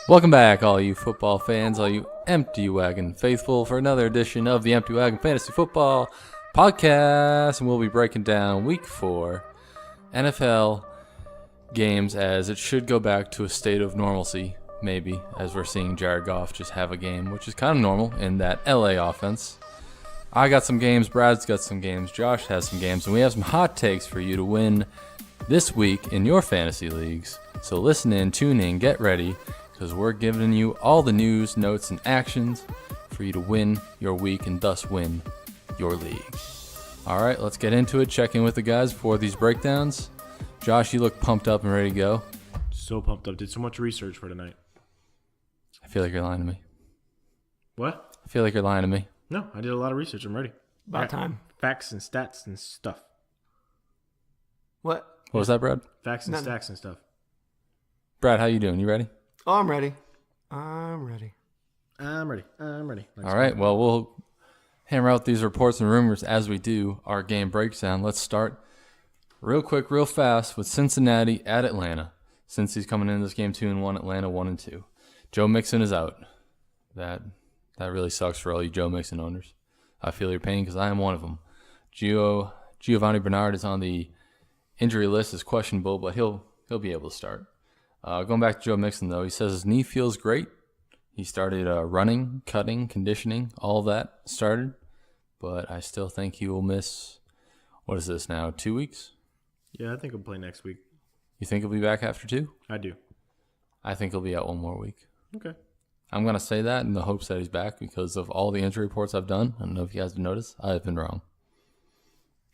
Welcome back, all you football fans, all you Empty Wagon faithful, for another edition of the Empty Wagon Fantasy Football Podcast. And we'll be breaking down Week 4 NFL games as it should go back to a state of normalcy, maybe, as we're seeing Jared Goff just have a game, which is kind of normal in that LA offense. I got some games, Brad's got some games, Josh has some games, and we have some hot takes for you to win this week in your fantasy leagues. So listen in, tune in, get ready, because we're giving you all the news, notes, and actions for you to win your week and thus win your league. All right, let's get into it. Check in with the guys before these breakdowns. Josh, you look pumped up and ready to go. So pumped up. Did so much research for tonight. I feel like you're lying to me. What? I feel like you're lying to me. No, I did a lot of research. I'm ready. About time. Facts and stats and stuff. What? What was that, Brad? Facts and Nothing. stacks and stuff. Brad, how you doing? You ready? Oh, I'm ready. I'm ready. I'm ready. All right, well, we'll hammer out these reports and rumors as we do our game breakdown. Let's start real quick, real fast with Cincinnati at Atlanta. Since he's coming in this game 2-1, Atlanta 1-2. Joe Mixon is out. That really sucks for all you Joe Mixon owners. I feel your pain because I am one of them. Giovanni Bernard is on the injury list as questionable, but he'll be able to start. Going back to Joe Mixon, though, he says his knee feels great. He started running, cutting, conditioning, all of that started. But I still think he will miss, what is this now, 2 weeks? Yeah, I think he'll play next week. You think he'll be back after 2? I do. I think he'll be out 1 more week. Okay. I'm going to say that in the hopes that he's back because of all the injury reports I've done. I don't know if you guys have noticed. I've been wrong.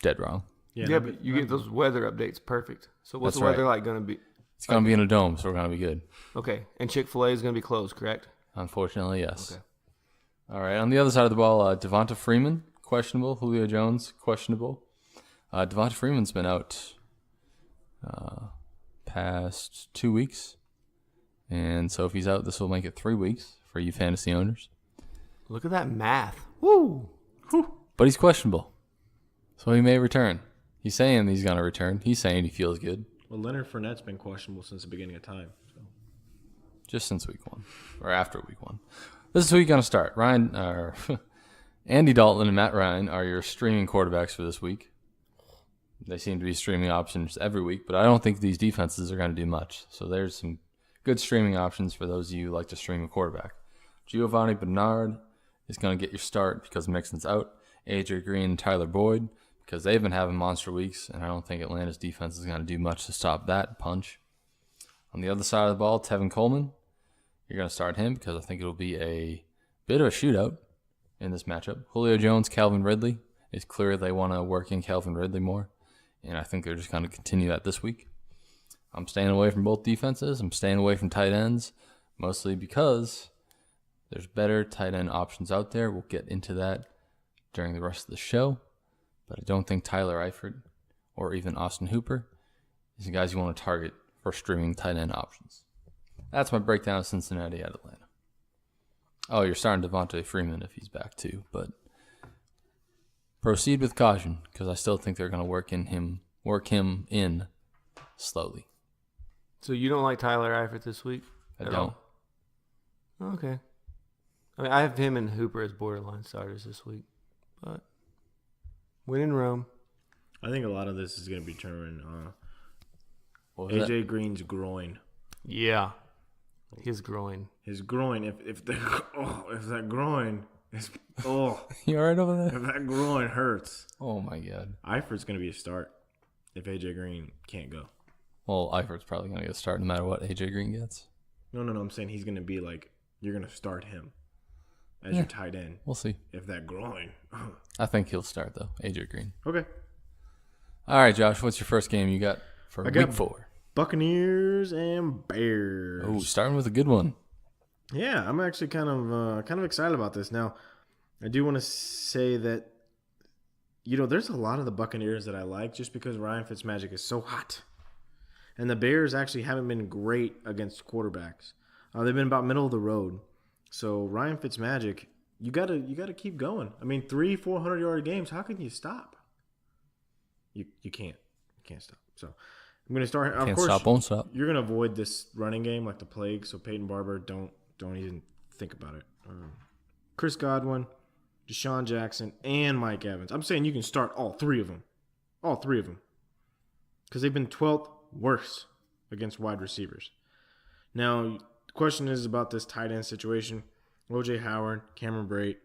Dead wrong. Yeah, but you get those weather updates perfect. So what's That's the weather right. like going to be? It's going to be in a dome, so we're going to be good. Okay. And Chick-fil-A is going to be closed, correct? Unfortunately, yes. Okay. All right, on the other side of the ball, Devonta Freeman, questionable. Julio Jones, questionable. Devonta Freeman's been out past 2 weeks. And so if he's out, this will make it 3 weeks for you fantasy owners. Look at that math. Woo! But he's questionable. So he may return. He's saying he's going to return. He's saying he feels good. Well, Leonard Fournette's been questionable since the beginning of time. So. Just since week 1. Or after week 1. This is who you're going to start. Andy Dalton and Matt Ryan are your streaming quarterbacks for this week. They seem to be streaming options every week, but I don't think these defenses are going to do much. So there's some good streaming options for those of you who like to stream a quarterback. Giovanni Bernard is going to get your start because Mixon's out. AJ Green and Tyler Boyd because they've been having monster weeks, and I don't think Atlanta's defense is going to do much to stop that punch. On the other side of the ball, Tevin Coleman. You're going to start him because I think it'll be a bit of a shootout in this matchup. Julio Jones, Calvin Ridley. It's clear they want to work in Calvin Ridley more, and I think they're just going to continue that this week. I'm staying away from both defenses. I'm staying away from tight ends, mostly because there's better tight end options out there. We'll get into that during the rest of the show, but I don't think Tyler Eifert or even Austin Hooper is the guys you want to target for streaming tight end options. That's my breakdown of Cincinnati at Atlanta. Oh, you're starting Devonta Freeman if he's back too, but proceed with caution because I still think they're going to work him in slowly. So you don't like Tyler Eifert this week? I don't. Okay. I mean, I have him and Hooper as borderline starters this week, but win in Rome. I think a lot of this is going to be determined What was AJ Green's groin. Yeah. His groin. His groin. If that groin is that? You all right over there? if that groin hurts, Oh my God. Eifert's going to be a start. If AJ Green can't go. Well, Eifert's probably going to get a start no matter what AJ Green gets. No. I'm saying he's going to be like you're going to start him as your tight end. We'll see. If that groin. I think he'll start, though, AJ Green. Okay. All right, Josh, what's your first game you got for week 4? Buccaneers and Bears. Oh, starting with a good one. Yeah, I'm actually kind of excited about this. Now, I do want to say that there's a lot of the Buccaneers that I like just because Ryan Fitzmagic is so hot. And the Bears actually haven't been great against quarterbacks. They've been about middle of the road. So Ryan Fitzmagic, you gotta keep going. I mean, 300-400 yard games. How can you stop? You can't. You can't stop. So I'm going to start. Of Can't course, stop, won't stop. you're going to avoid this running game like the plague. So Peyton Barber, don't even think about it. Chris Godwin, Deshaun Jackson, and Mike Evans. I'm saying you can start all three of them. All three of them. Because they've been 12th worst against wide receivers. Now, the question is about this tight end situation. O.J. Howard, Cameron Brate.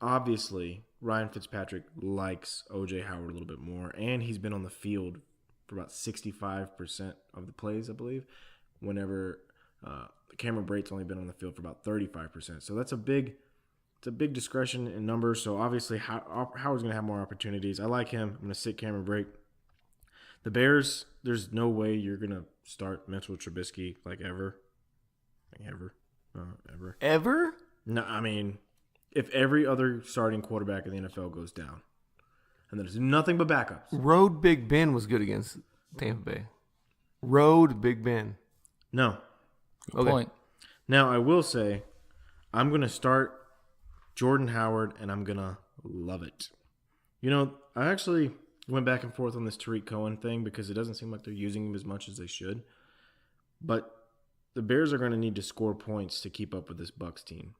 Obviously, Ryan Fitzpatrick likes O.J. Howard a little bit more, and he's been on the field for about 65% of the plays, I believe, whenever Cameron Brate's only been on the field for about 35%. So that's a big discretion in numbers. So obviously, Howard's going to have more opportunities. I like him. I'm going to sit Cameron Brate. The Bears, there's no way you're going to start Mitchell Trubisky ever. Ever? No, I mean, if every other starting quarterback in the NFL goes down, and there's nothing but backups. Road Big Ben was good against Tampa Bay. Road Big Ben. No. Good point. Now, I will say, I'm going to start Jordan Howard, and I'm going to love it. I actually went back and forth on this Tariq Cohen thing because it doesn't seem like they're using him as much as they should. But the Bears are going to need to score points to keep up with this Bucs team.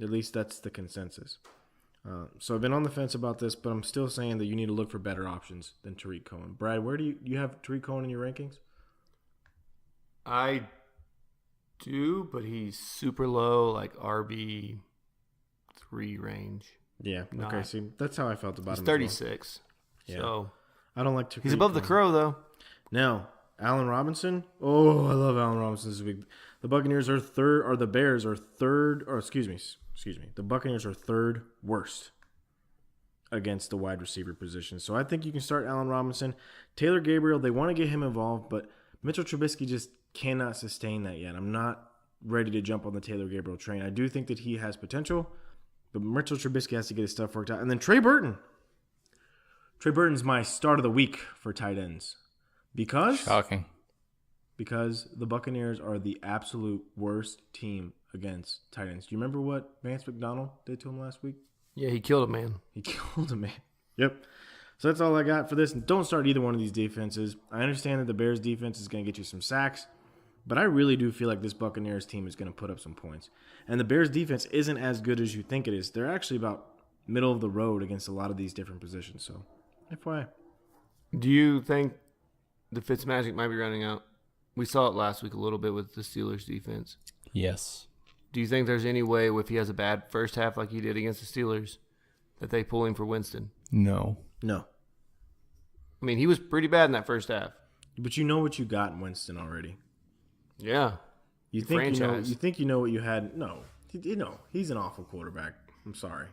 At least that's the consensus. So I've been on the fence about this, but I'm still saying that you need to look for better options than Tariq Cohen. Brad, where do you have Tariq Cohen in your rankings? I do, but he's super low, like RB3 range. Yeah. Not. Okay. See, that's how I felt about He's him. 36. Yeah. So I don't like Tariq. he's above the Cohen. Crow, though. Now, Allen Robinson. Oh, I love Allen Robinson this week. The Buccaneers are third, or the Bears are third, or excuse me. The Buccaneers are third worst against the wide receiver position. So I think you can start Allen Robinson. Taylor Gabriel, they want to get him involved, but Mitchell Trubisky just cannot sustain that yet. I'm not ready to jump on the Taylor Gabriel train. I do think that he has potential, but Mitchell Trubisky has to get his stuff worked out. And then Trey Burton. Trey Burton's my start of the week for tight ends. Shocking. Because the Buccaneers are the absolute worst team against tight ends. Do you remember what Vance McDonald did to him last week? Yeah, he killed a man. He killed a man. Yep. So that's all I got for this. Don't start either one of these defenses. I understand that the Bears defense is going to get you some sacks, but I really do feel like this Buccaneers team is going to put up some points. And the Bears defense isn't as good as you think it is. They're actually about middle of the road against a lot of these different positions. So, FYI. Do you think the Fitzmagic might be running out? We saw it last week a little bit with the Steelers defense. Yes. Do you think there's any way if he has a bad first half like he did against the Steelers that they pull him for Winston? No. No. I mean, he was pretty bad in that first half. But you know what you got in Winston already. Yeah. You think you know what you had. No. He's an awful quarterback. I'm sorry.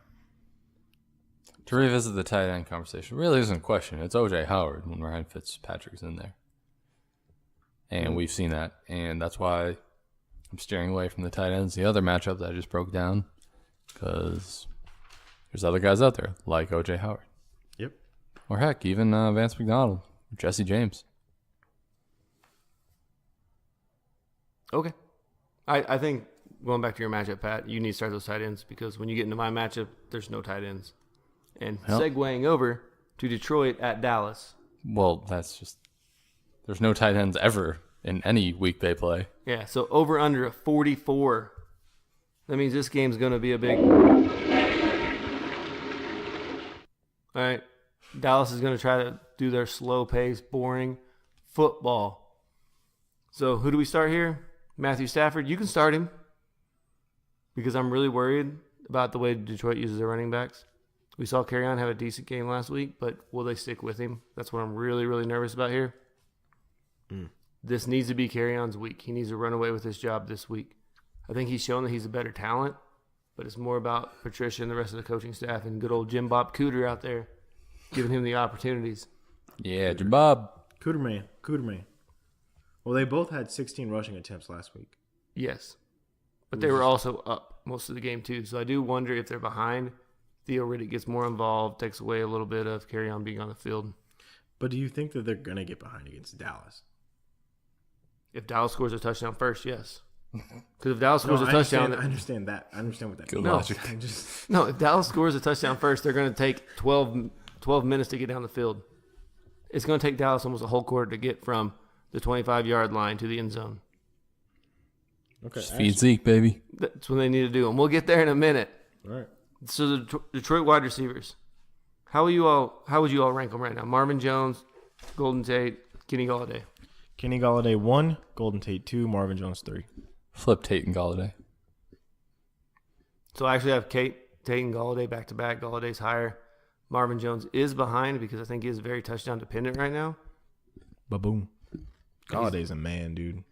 To revisit the tight end conversation, really isn't a question. It's O.J. Howard when Ryan Fitzpatrick's in there. And we've seen that. And that's why I'm steering away from the tight ends. The other matchup that I just broke down, because there's other guys out there like O.J. Howard. Yep. Or heck, even Vance McDonald, Jesse James. Okay. I think, going back to your matchup, Pat, you need to start those tight ends because when you get into my matchup, there's no tight ends. And segueing over to Detroit at Dallas. Well, that's just... There's no tight ends ever in any week they play. Yeah, so over under a 44. That means this game's going to be a big... All right. Dallas is going to try to do their slow pace, boring football. So who do we start here? Matthew Stafford. You can start him because I'm really worried about the way Detroit uses their running backs. We saw Kerryon have a decent game last week, but will they stick with him? That's what I'm really, really nervous about here. This needs to be Kerryon's week. He needs to run away with his job this week. I think he's shown that he's a better talent, but it's more about Patricia and the rest of the coaching staff and good old Jim Bob Cooter out there giving him the opportunities. Yeah, Jim Bob. Cooterman. Well, they both had 16 rushing attempts last week. Yes. But they were also up most of the game, too. So I do wonder if they're behind. Theo Riddick gets more involved, takes away a little bit of Kerryon being on the field. But do you think that they're going to get behind against Dallas? If Dallas scores a touchdown first, yes. Because if Dallas scores a touchdown... I understand that. I understand what that Good means. logic. No, if Dallas scores a touchdown first, they're going to take 12 minutes to get down the field. it's going to take Dallas almost a whole quarter to get from the 25-yard line to the end zone. Okay. Just feed Zeke, baby. That's what they need to do, and we'll get there in a minute. All right. So the Detroit wide receivers, how would you all rank them right now? Marvin Jones, Golden Tate, Kenny Golladay. Kenny Golladay 1, Golden Tate 2, Marvin Jones 3. Flip Tate and Galladay. So I actually have Tate and Golladay back to back. Galladay's higher. Marvin Jones is behind because I think he is very touchdown dependent right now. Ba-boom. Galladay's a man, dude.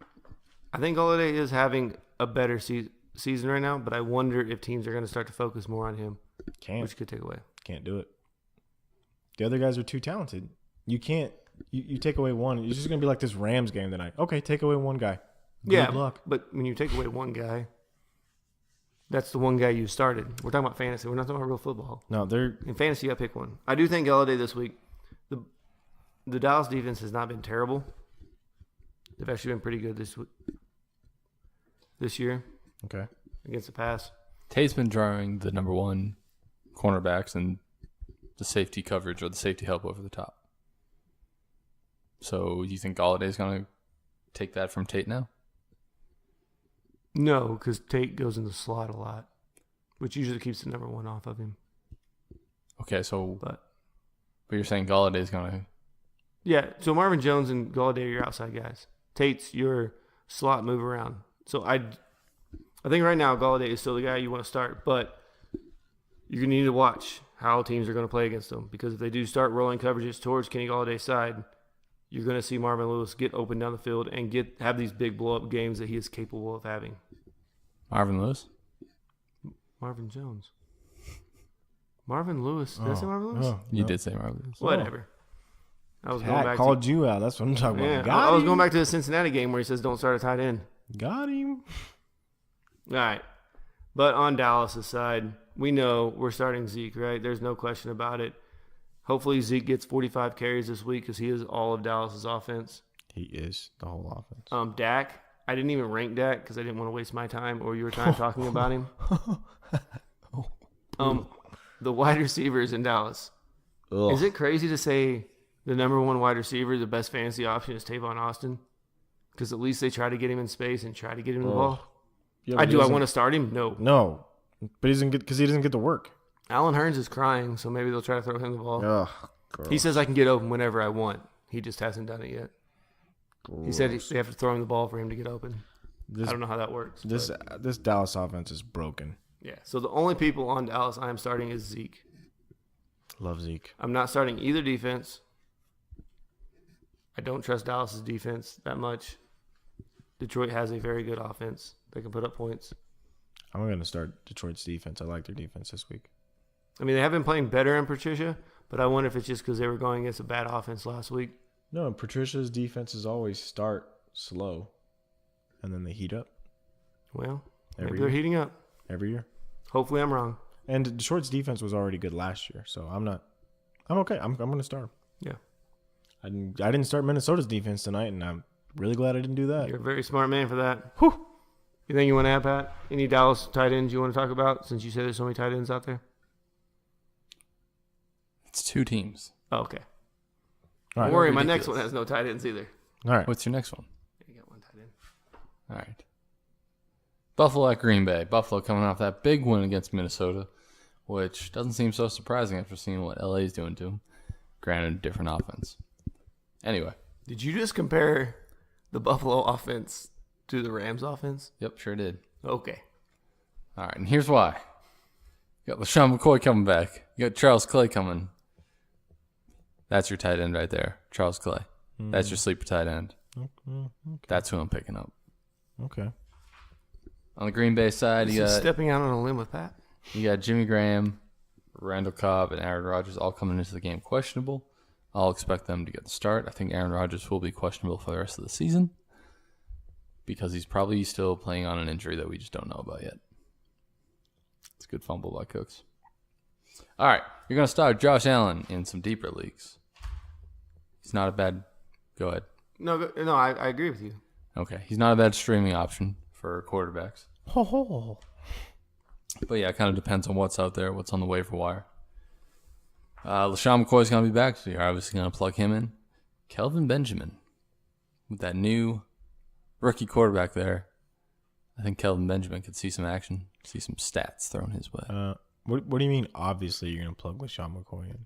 I think Golladay is having a better season right now, but I wonder if teams are going to start to focus more on him, which could take away. Can't do it. The other guys are too talented. You can't. You take away one. It's just going to be like this Rams game tonight. Okay, take away one guy. Good luck. But when you take away one guy, that's the one guy you started. We're talking about fantasy. We're not talking about real football. No, they're In fantasy, you got to pick one. I do think Golladay this week, the Dallas defense has not been terrible. They've actually been pretty good this year okay. against the pass. Tate's been drawing the number one cornerbacks and the safety coverage or the safety help over the top. So you think Galladay's going to take that from Tate now? No, because Tate goes in the slot a lot, which usually keeps the number one off of him. Okay, so But you're saying Galladay's going to... yeah, so Marvin Jones and Golladay are your outside guys. Tate's your slot move around. So I think right now Golladay is still the guy you want to start, but you're going to need to watch how teams are going to play against them, because if they do start rolling coverages towards Kenny Galladay's side, you're going to see Marvin Lewis get open down the field and have these big blow-up games that he is capable of having. Marvin Lewis? Marvin Jones. Marvin Lewis. Did I say Marvin Lewis? You did say Marvin Lewis. Whatever. I was going Cat back called you out. That's what I'm talking yeah, about. I was going back to the Cincinnati game where he says don't start a tight end. Got him. All right. But on Dallas' side, we know we're starting Zeke, right? There's no question about it. Hopefully Zeke gets 45 carries this week because he is all of Dallas' offense. He is the whole offense. Dak, I didn't even rank Dak because I didn't want to waste my time or your time talking about him. The wide receivers in Dallas. Ugh. Is it crazy to say the number one wide receiver, the best fantasy option is Tavon Austin? Because at least they try to get him in space and try to get him the ball. Yeah, I want to start him? No. No, but he doesn't get because he doesn't get to work. Alan Hearns is crying, so maybe they'll try to throw him the ball. Ugh, He says I can get open whenever I want. He just hasn't done it yet. He said they have to throw him the ball for him to get open. I don't know how that works. This Dallas offense is broken. Yeah. So the only people on Dallas I am starting is Zeke. Love Zeke. I'm not starting either defense. I don't trust Dallas's defense that much. Detroit has a very good offense. They can put up points. I'm going to start Detroit's defense. I like their defense this week. I mean, they have been playing better in Patricia, but I wonder if it's just because they were going against a bad offense last week. No, Patricia's defenses always start slow, and then they heat up. Well, Every maybe they're year. heating up. Every year. Hopefully I'm wrong. And Detroit's defense was already good last year, so I'm okay. I'm going to start 'em. Yeah. I didn't start Minnesota's defense tonight, and I'm really glad I didn't do that. You're a very smart man for that. Whew. You think you want to add, Pat? Any Dallas tight ends you want to talk about since you said there's so many tight ends out there? It's two teams. Oh, okay. All right. Don't worry, my ridiculous. next one has no tight ends either. All right. What's your next one? You got one tight end. All right. Buffalo at Green Bay. Buffalo coming off that big win against Minnesota, which doesn't seem so surprising after seeing what LA is doing to them. Granted, different offense. Anyway. Did you just compare the Buffalo offense to the Rams offense? Yep, sure did. Okay. All right, and here's why. You got LaShawn McCoy coming back. You got Charles Clay coming. That's your tight end right there, Charles Clay. That's your sleeper tight end. Okay. That's who I'm picking up. Okay. On the Green Bay side, Is you he got stepping out on a limb with Pat? Jimmy Graham, Randall Cobb, and Aaron Rodgers all coming into the game questionable. I'll expect them to get the start. I think Aaron Rodgers will be questionable for the rest of the season because he's probably still playing on an injury that we just don't know about yet. It's a good fumble by Cooks. All right, you're going to start Josh Allen in some deeper leagues. He's not a bad... Go ahead. No, I agree with you. Okay, he's not a bad streaming option for quarterbacks. Ho ho. But yeah, it kind of depends on what's out there, what's on the waiver wire. LaShawn McCoy's going to be back, so you're obviously going to plug him in. Kelvin Benjamin. With that new rookie quarterback there, I think Kelvin Benjamin could see some action, see some stats thrown his way. What do you mean? Obviously, you're gonna plug LaShawn McCoy in.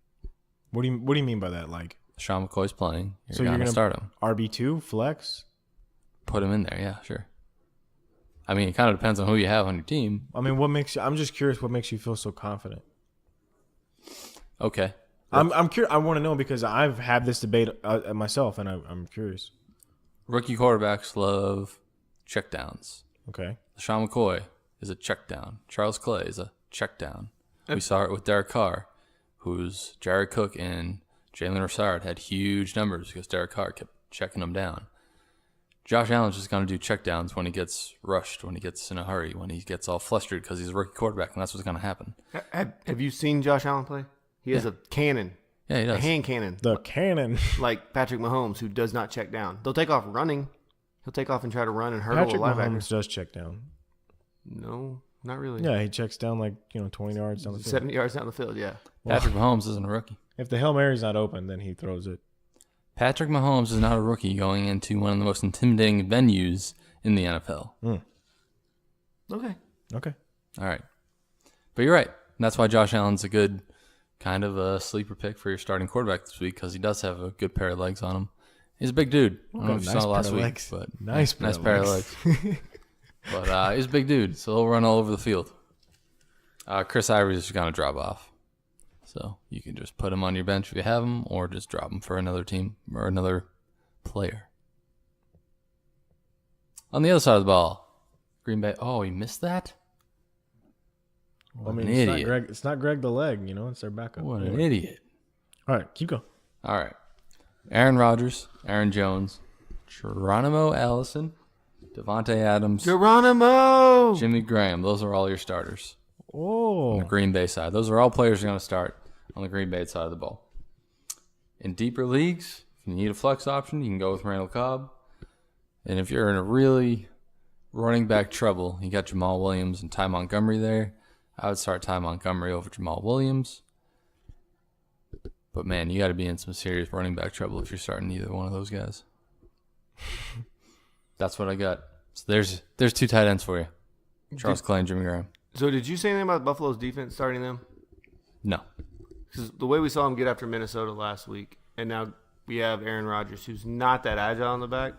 What do you mean by that? Like, Sean McCoy's playing. So You're you're going to gonna- start him. RB2 flex? Put him in there. Yeah, sure. I mean, it kind of depends on who you have on your team. I mean, what makes you? I'm just curious. What makes you feel so confident? Okay. I'm curious. I want to know because I've had this debate myself, and I'm curious. Rookie quarterbacks love checkdowns. Okay. LaShawn McCoy is a check down. Charles Clay is a check down. We saw it with Derek Carr, who's Jared Cook and Jalen Richard had huge numbers because Derek Carr kept checking them down. Josh Allen's just going to do check downs when he gets rushed, when he gets in a hurry, when he gets all flustered because he's a rookie quarterback, and that's what's going to happen. Have you seen Josh Allen play? He has a cannon, Yeah, he a does. hand cannon, The cannon. like Patrick Mahomes, who does not check down. They'll take off running. He'll take off and try to run and hurdle Patrick a linebacker. Mahomes does check down. No, not really. Yeah, he checks down like 20 yards down the field. 70 yards down the field, yeah. Patrick Mahomes isn't a rookie. If the Hail Mary's not open, then he throws it. Patrick Mahomes is not a rookie going into one of the most intimidating venues in the NFL. Okay. Okay. All right. But you're right. That's why Josh Allen's a good kind of a sleeper pick for your starting quarterback this week because he does have a good pair of legs on him. He's a big dude. I don't know if you saw last week, but Nice pair of legs. But he's a big dude, so he'll run all over the field. Chris Ivory's just going to drop off. So you can just put him on your bench if you have him, or just drop him for another team or another player. On the other side of the ball, Green Bay. Oh, he missed that? I mean, an it's idiot. It's not Greg the leg, it's their backup. What an idiot. All right, keep going. All right. Aaron Rodgers, Aaron Jones, Geronimo Allison, Devontae Adams, Geronimo! Jimmy Graham. Those are all your starters on the Oh, Green Bay side. Those are all players you're going to start on the Green Bay side of the ball. In deeper leagues, if you need a flex option, you can go with Randall Cobb. And if you're in a really running back trouble, you got Jamal Williams and Ty Montgomery there. I would start Ty Montgomery over Jamal Williams. But, man, you got to be in some serious running back trouble if you're starting either one of those guys. That's what I got. So there's two tight ends for you. Charles Clay and Jimmy Graham. So did you say anything about Buffalo's defense starting them? No. Because the way we saw them get after Minnesota last week, and now we have Aaron Rodgers, who's not that agile on the back,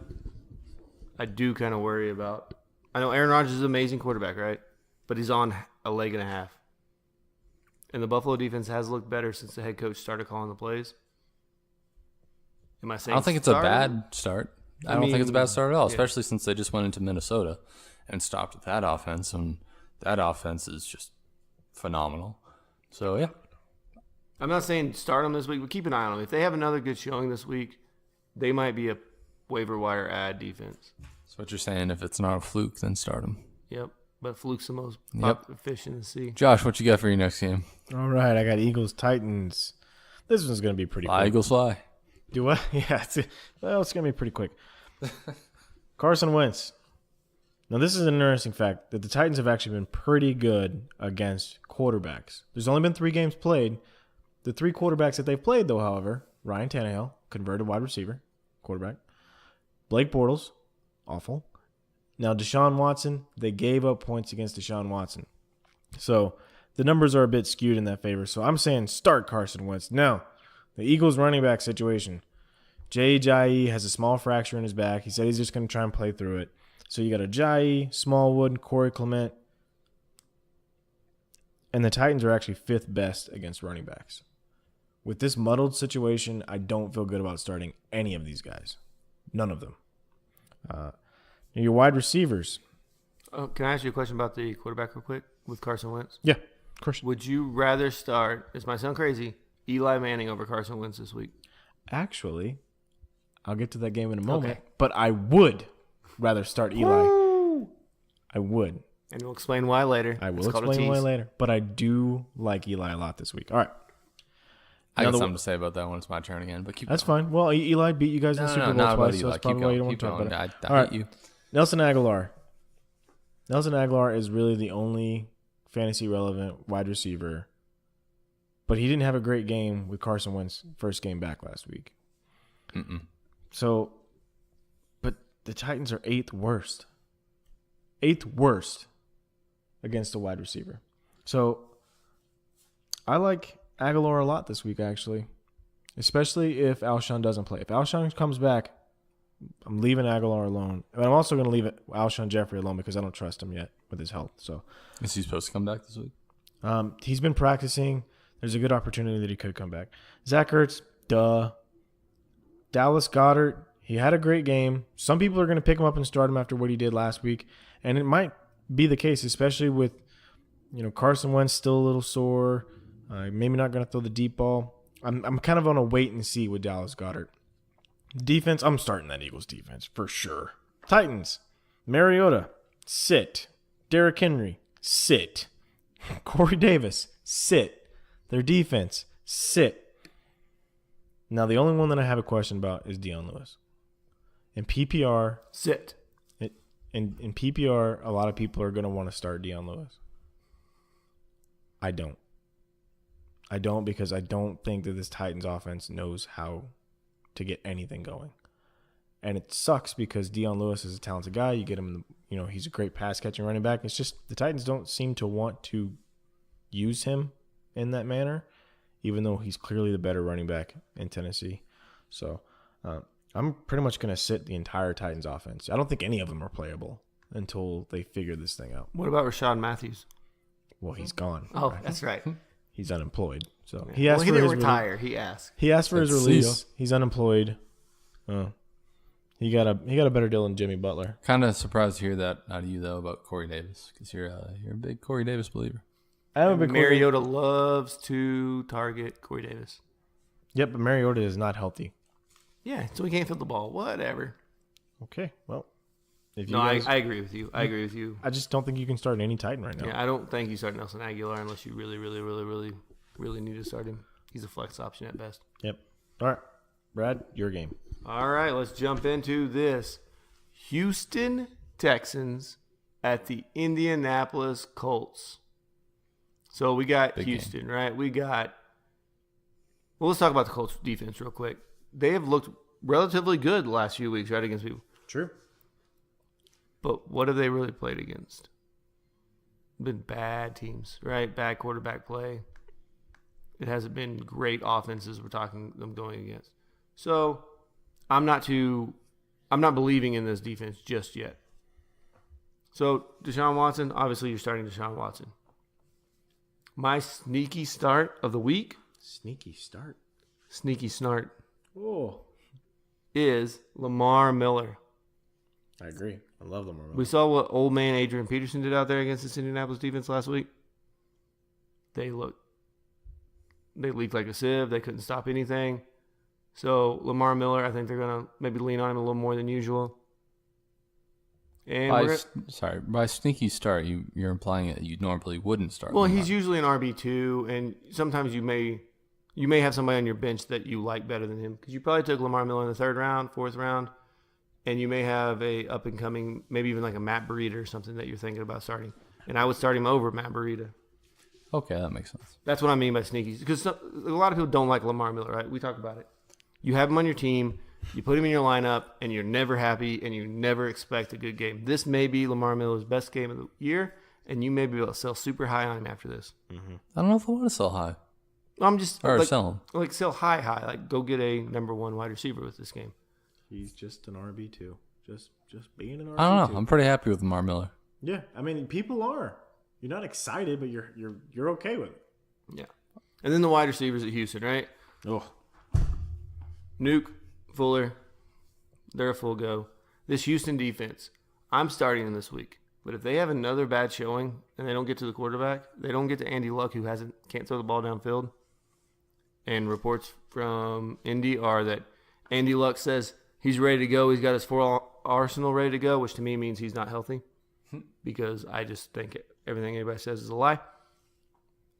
I do kind of worry about. I know Aaron Rodgers is an amazing quarterback, right? But he's on a leg and a half. And the Buffalo defense has looked better since the head coach started calling the plays. Am I saying I don't think it's start a him? bad start. I don't think it's a mean, bad start at all, yeah. especially since they just went into Minnesota and stopped with that offense, and that offense is just phenomenal. So, yeah. I'm not saying start them this week, but keep an eye on them. If they have another good showing this week, they might be a waiver wire ad defense. So what you're saying, if it's not a fluke, then start him. Yep. But Fluke's the most Yep. fish in the sea. Josh, what you got for your next game? all right. I got Eagles Titans. This one's gonna be pretty. Fly, quick. Eagles fly. Do what? Yeah. It's gonna be pretty quick. Carson Wentz. Now this is an interesting fact that the Titans have actually been pretty good against quarterbacks. There's only been 3 games played. The 3 quarterbacks that they've played, though, however, Ryan Tannehill, converted wide receiver, quarterback. Blake Bortles, awful. Now, Deshaun Watson, they gave up points against Deshaun Watson. So the numbers are a bit skewed in that favor. So I'm saying start Carson Wentz. Now, the Eagles running back situation. Jay Ajayi has a small fracture in his back. He said he's just going to try and play through it. So you got Ajayi, Smallwood, Corey Clement. And the Titans are actually 5th best against running backs. With this muddled situation, I don't feel good about starting any of these guys. None of them. Your wide receivers. Oh, can I ask you a question about the quarterback real quick with Carson Wentz? Yeah, of course. Would you rather start, this might sound crazy, Eli Manning over Carson Wentz this week? Actually, I'll get to that game in a moment. Okay. But I would rather start Eli. Woo! I would. And we'll explain why later. I will It's called a explain why tease. later. But I do like Eli a lot this week. All right. I Now got the- something to say about that when it's my turn again, but keep That's going. fine. Well, Eli beat you guys in the Super Bowl not about twice, so Eli. that's Keep probably why you don't going. want Keep to talk going. about it. I All right. hate you. Nelson Aguilar. Nelson Aguilar is really the only fantasy relevant wide receiver, but he didn't have a great game with Carson Wentz first game back last week. So, but the Titans are 8th worst. 8th worst against a wide receiver. So, I like Aguilar a lot this week, actually. Especially if Alshon doesn't play. If Alshon comes back, I'm leaving Aguilar alone. And I'm also going to leave Alshon Jeffrey alone because I don't trust him yet with his health. So, Is he supposed to come back this week? he's been practicing. There's a good opportunity that he could come back. Zach Ertz, duh. Dallas Goedert, he had a great game. Some people are going to pick him up and start him after what he did last week. And it might be the case, especially with, Carson Wentz still a little sore. Maybe not going to throw the deep ball. I'm kind of on a wait and see with Dallas Goedert. Defense, I'm starting that Eagles defense for sure. Titans, Mariota, sit. Derrick Henry, sit. Corey Davis, sit. Their defense, sit. Now, the only one that I have a question about is Dion Lewis. In PPR, Sit. in PPR, a lot of people are going to want to start Dion Lewis. I don't. I don't because I don't think that this Titans offense knows how to get anything going. And it sucks because Dion Lewis is a talented guy. You get him, he's a great pass catching running back. It's just the Titans don't seem to want to use him in that manner, even though he's clearly the better running back in Tennessee. So I'm pretty much going to sit the entire Titans offense. I don't think any of them are playable until they figure this thing out. What about Rashad Matthews? Well, he's gone. Oh, that's right. He's unemployed. So He asked for didn't his retire. He asked. He asked for his Let's release. see. He's unemployed. He got a better deal than Jimmy Butler. Kind of surprised to hear that out of you though about Corey Davis because you're a big Corey Davis believer. I'm a big Mariota loves to target Corey Davis. Yep, but Mariota is not healthy. Yeah, so he can't field the ball. Whatever. Okay, well, if you No, guys, I agree with you. I agree with you. I just don't think you can start any Titan right now. Yeah, I don't think you start Nelson Aguilar unless you really, really, really, really, really need to start him. He's a flex option at best. Yep. All right, Brad, your game. All right, let's jump into this. Houston Texans at the Indianapolis Colts. So we got Big Houston, right? Well, let's talk about the Colts defense real quick. They have looked relatively good the last few weeks, right, against people. True. But what have they really played against? Been bad teams, right? Bad quarterback play. It hasn't been great offenses we're talking them going against. So I'm not believing in this defense just yet. So Deshaun Watson, obviously you're starting Deshaun Watson. My sneaky start of the week, Sneaky start. sneaky snart, Oh, is Lamar Miller. I agree. I love Lamar. We saw what old man Adrian Peterson did out there against this Indianapolis defense last week. They leaked like a sieve. They couldn't stop anything. So Lamar Miller, I think they're going to maybe lean on him a little more than usual. And By sneaky start, you're implying that you normally wouldn't start. well, Lamar. he's usually an RB2, and sometimes you may have somebody on your bench that you like better than him because you probably took Lamar Miller in the 3rd round, 4th round, and you may have a up and coming, maybe even like a Matt Breida or something that you're thinking about starting. And I would start him over Matt Breida. Okay, that makes sense. That's what I mean by sneaky. Because a lot of people don't like Lamar Miller, right? We talk about it. You have him on your team, you put him in your lineup, and you're never happy, and you never expect a good game. This may be Lamar Miller's best game of the year, and you may be able to sell super high on him after this. I don't know if I want to sell high I'm just or like, sell him. like sell high. Like go get a number 1 wide receiver with this game. He's just an RB2. Just being an RB2. I don't know. I'm pretty happy with Lamar Miller. Yeah, I mean, people are. You're not excited, but you're okay with it. Yeah. And then the wide receivers at Houston, right? Oh, Nuke, Fuller, they're a full go. This Houston defense, I'm starting them this week. But if they have another bad showing and they don't get to the quarterback, they don't get to Andy Luck, who can't throw the ball downfield. And reports from Indy are that Andy Luck says he's ready to go. He's got his full arsenal ready to go, which to me means he's not healthy because I just think everything anybody says is a lie.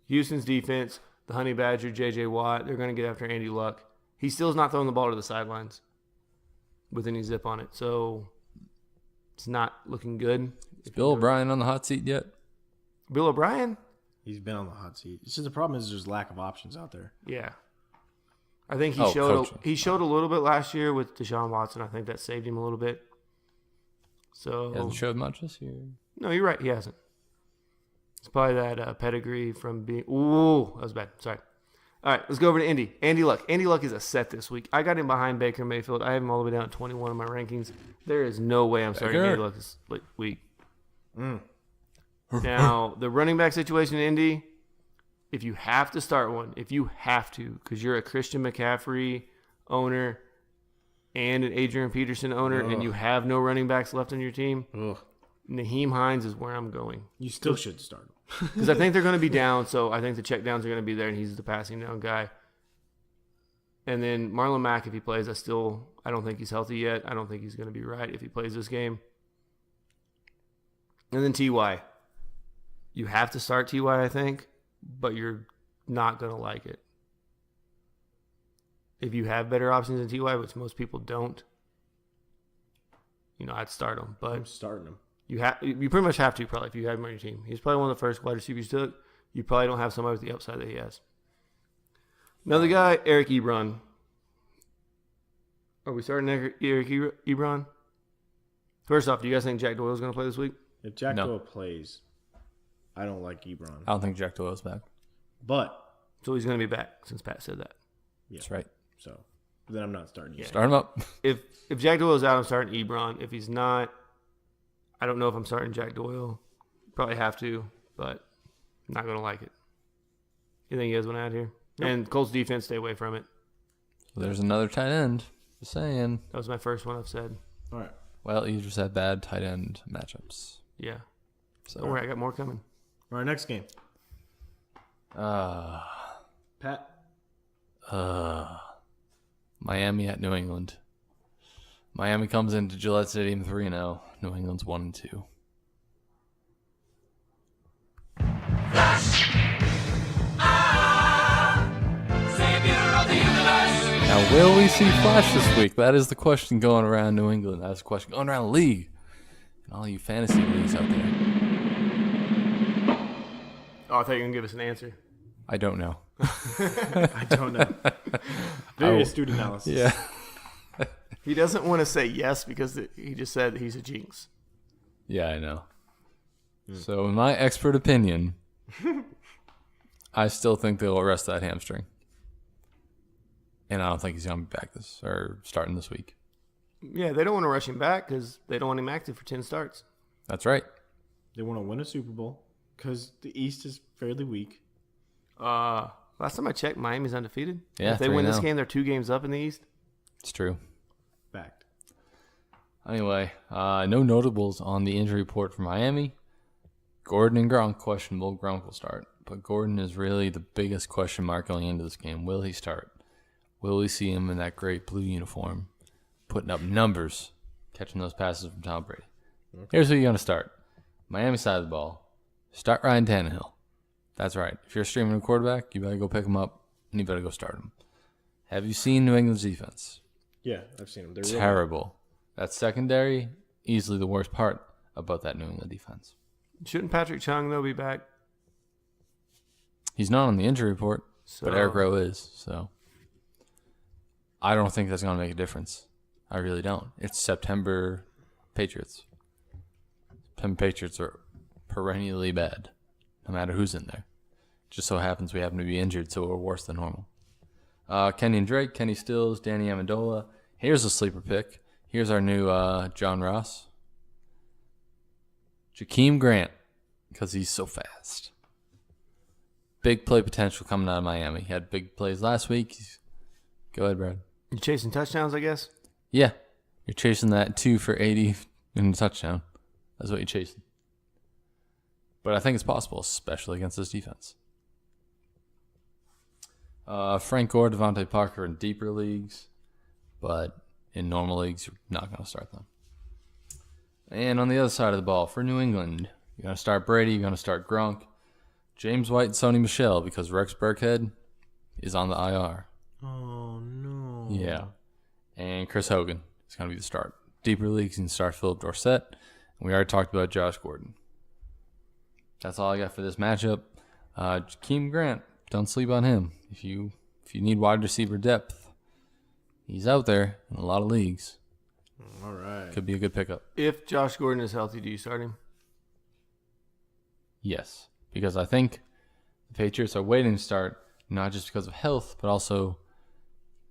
Houston's defense, the Honey Badger, J.J. Watt, they're going to get after Andy Luck. He still is not throwing the ball to the sidelines with any zip on it. So it's not looking good. Is Bill O'Brien on the hot seat yet? Bill O'Brien? he's been on the hot seat. It's just the problem is there's lack of options out there. Yeah. I think coaching. he showed a little bit last year with Deshaun Watson. I think that saved him a little bit. So He hasn't showed much this year. no, you're right. He hasn't. It's probably that pedigree from being. Ooh, that was bad. Sorry. All right, let's go over to Indy. Andy Luck. Andy Luck is a set this week. I got him behind Baker Mayfield. I have him all the way down at 21 in my rankings. There is no way I'm starting Baker. Andy Luck this week. Now, the running back situation in Indy, if you have to start one, because you're a Christian McCaffrey owner and an Adrian Peterson owner, and you have no running backs left on your team, Ugh. Naheem Hines is where I'm going. You still should start him. Because I think they're going to be down, so I think the check downs are going to be there, and he's the passing down guy. And then Marlon Mack, if he plays, I don't think he's healthy yet. I don't think he's going to be right if he plays this game. And then T.Y. You have to start T.Y., I think, but you're not going to like it. If you have better options than T.Y., which most people don't, I'd start him. But I'm starting him. you pretty much have to, probably, if you have him on your team. He's probably one of the first wide receivers you took. You probably don't have somebody with the upside that he has. Another guy, Eric Ebron. Are we starting Eric Ebron? First off, do you guys think Jack Doyle's going to play this week? If Jack No. Doyle plays, I don't like Ebron. I don't think Jack Doyle's back. But, So he's going to be back, since Pat said that. yeah. That's right. So, then I'm not starting yet. Start him up. If Jack Doyle's out, I'm starting Ebron. If he's not, I don't know if I'm starting Jack Doyle. Probably have to, but I'm not going to like it. Anything you guys want to add here? Nope. And Colts defense, stay away from it. There's another tight end. Just saying. That was my first one I've said. All right. Well, you just had bad tight end matchups. Yeah. So, Don't worry, I got more coming. All right, next game. Pat. Miami at New England. Miami comes into Gillette Stadium 3-0. New England's 1-2. Now, will we see Flash this week? That is the question going around New England. That's the question going around the league. And all you fantasy leagues out there. Oh, I thought you were going to give us an answer. I don't know. I don't know. Very astute analysis. Yeah. He doesn't want to say yes because he just said he's a jinx. Yeah, I know. So, in my expert opinion, I still think they'll arrest that hamstring. And I don't think he's going to be back starting this week. Yeah, they don't want to rush him back because they don't want him active for 10 starts. That's right. They want to win a Super Bowl because the East is fairly weak. Last time I checked, Miami's undefeated. Yeah, if they win this 3-0. game, they're 2 games up in the East. It's true. Fact. Anyway, no notables on the injury report for Miami. Gordon and Gronk questionable. Gronk will start. But Gordon is really the biggest question mark going into this game. Will he start? Will we see him in that great blue uniform, putting up numbers, catching those passes from Tom Brady? Okay. Here's who you're going to start. Miami side of the ball. Start Ryan Tannehill. That's right. If you're streaming a quarterback, you better go pick him up, and you better go start him. Have you seen New England's defense? Yeah, I've seen them. They're Terrible. That secondary, easily the worst part about that New England defense. Shouldn't Patrick Chung, though, be back? He's not on the injury report, but Eric Rowe is. So I don't think that's going to make a difference. I really don't. It's September Patriots. September Patriots are perennially bad, no matter who's in there. Just so happens we happen to be injured, so we're worse than normal. Kenny and Drake, Kenny Stills, Danny Amendola. Here's a sleeper pick. Here's our new John Ross. Jakeem Grant, because he's so fast. Big play potential coming out of Miami. He had big plays last week. Go ahead, Brad. You chasing touchdowns, I guess? Yeah. You're chasing that 2 for 80 in a touchdown. That's what you're chasing. But I think it's possible, especially against this defense. Frank Gore, Devontae Parker in deeper leagues, but in normal leagues, you're not going to start them. And on the other side of the ball, for New England, you're going to start Brady, you're going to start Gronk, James White, and Sony Michel, because Rex Burkhead is on the IR. Oh, no. Yeah. And Chris Hogan is going to be the start. Deeper leagues, you can start Philip Dorsett. And we already talked about Josh Gordon. That's all I got for this matchup. Jakeem Grant, don't sleep on him. If you if you need wide receiver depth, he's out there in a lot of leagues. All right. Could be a good pickup. If Josh Gordon is healthy, do you start him? Yes, because I think the Patriots are waiting to start, not just because of health, but also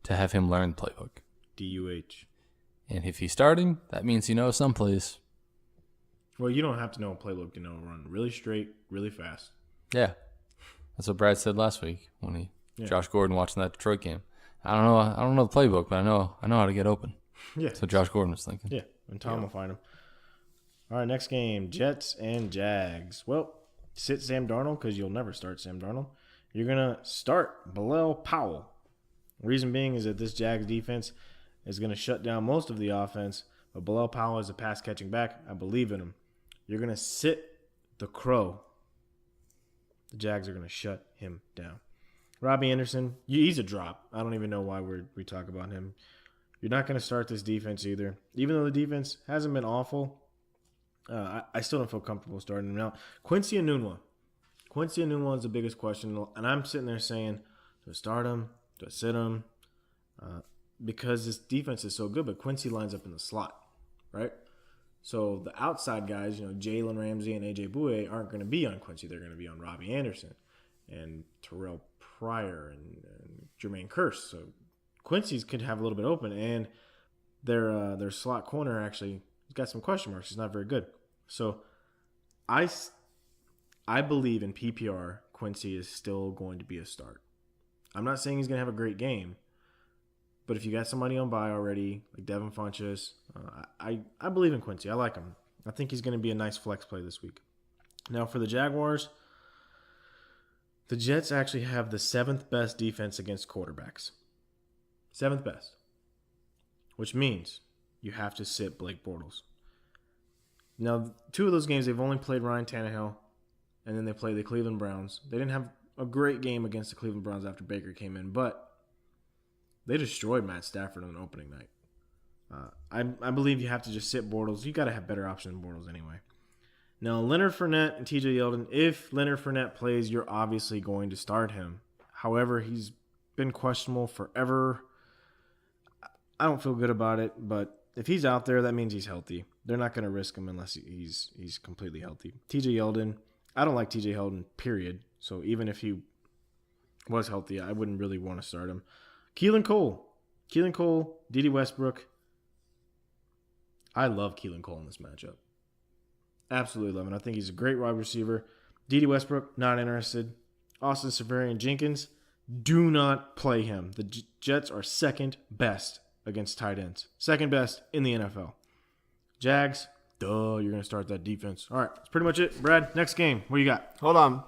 to have him learn the playbook. DUH. And if he's starting, that means he knows some plays. Well, you don't have to know a playbook to know run really straight, really fast. Yeah, that's what Brad said last week when Josh Gordon watching that Detroit game. I don't know the playbook, but I know how to get open. Yeah. That's what Josh Gordon was thinking. Yeah, and Tom will find him. All right, next game, Jets and Jags. Well, sit Sam Darnold because you'll never start Sam Darnold. You're going to start Bilal Powell. Reason being is that this Jags defense is going to shut down most of the offense, but Bilal Powell is a pass-catching back. I believe in him. You're going to sit the Crow. The Jags are going to shut him down. Robbie Anderson, he's a drop. I don't even know why we talk about him. You're not going to start this defense either. Even though the defense hasn't been awful, I still don't feel comfortable starting him. Now, Quincy Enunwa. Quincy Enunwa is the biggest question, and I'm sitting there saying, do I start him? Do I sit him? Because this defense is so good, but Quincy lines up in the slot, right? So the outside guys, Jalen Ramsey and A.J. Bouye aren't going to be on Quincy. They're going to be on Robbie Anderson and Terrell Pryor and Jermaine Kearse. So Quincy's could have a little bit open, and their slot corner actually has got some question marks. He's not very good. So I believe in PPR, Quincy is still going to be a start. I'm not saying he's going to have a great game, but if you got somebody on bye already, like Devin Funchess, I believe in Quincy. I like him. I think he's going to be a nice flex play this week. Now for the Jaguars, the Jets actually have the 7th best defense against quarterbacks. 7th best. Which means you have to sit Blake Bortles. Now, 2 of those games, they've only played Ryan Tannehill, and then they played the Cleveland Browns. They didn't have a great game against the Cleveland Browns after Baker came in, but they destroyed Matt Stafford on opening night. I believe you have to just sit Bortles. You got to have better options than Bortles anyway. Now, Leonard Fournette and TJ Yeldon, if Leonard Fournette plays, you're obviously going to start him. However, he's been questionable forever. I don't feel good about it, but if he's out there, that means he's healthy. They're not going to risk him unless he's completely healthy. TJ Yeldon, I don't like TJ Yeldon, period. So even if he was healthy, I wouldn't really want to start him. Keelan Cole, Dede Westbrook. I love Keelan Cole in this matchup. Absolutely love him. I think he's a great wide receiver. Dede Westbrook, not interested. Austin Seferian-Jenkins, do not play him. The Jets are second best against tight ends. Second best in the NFL. Jags, you're going to start that defense. All right, that's pretty much it. Brad, next game. What you got? Hold on.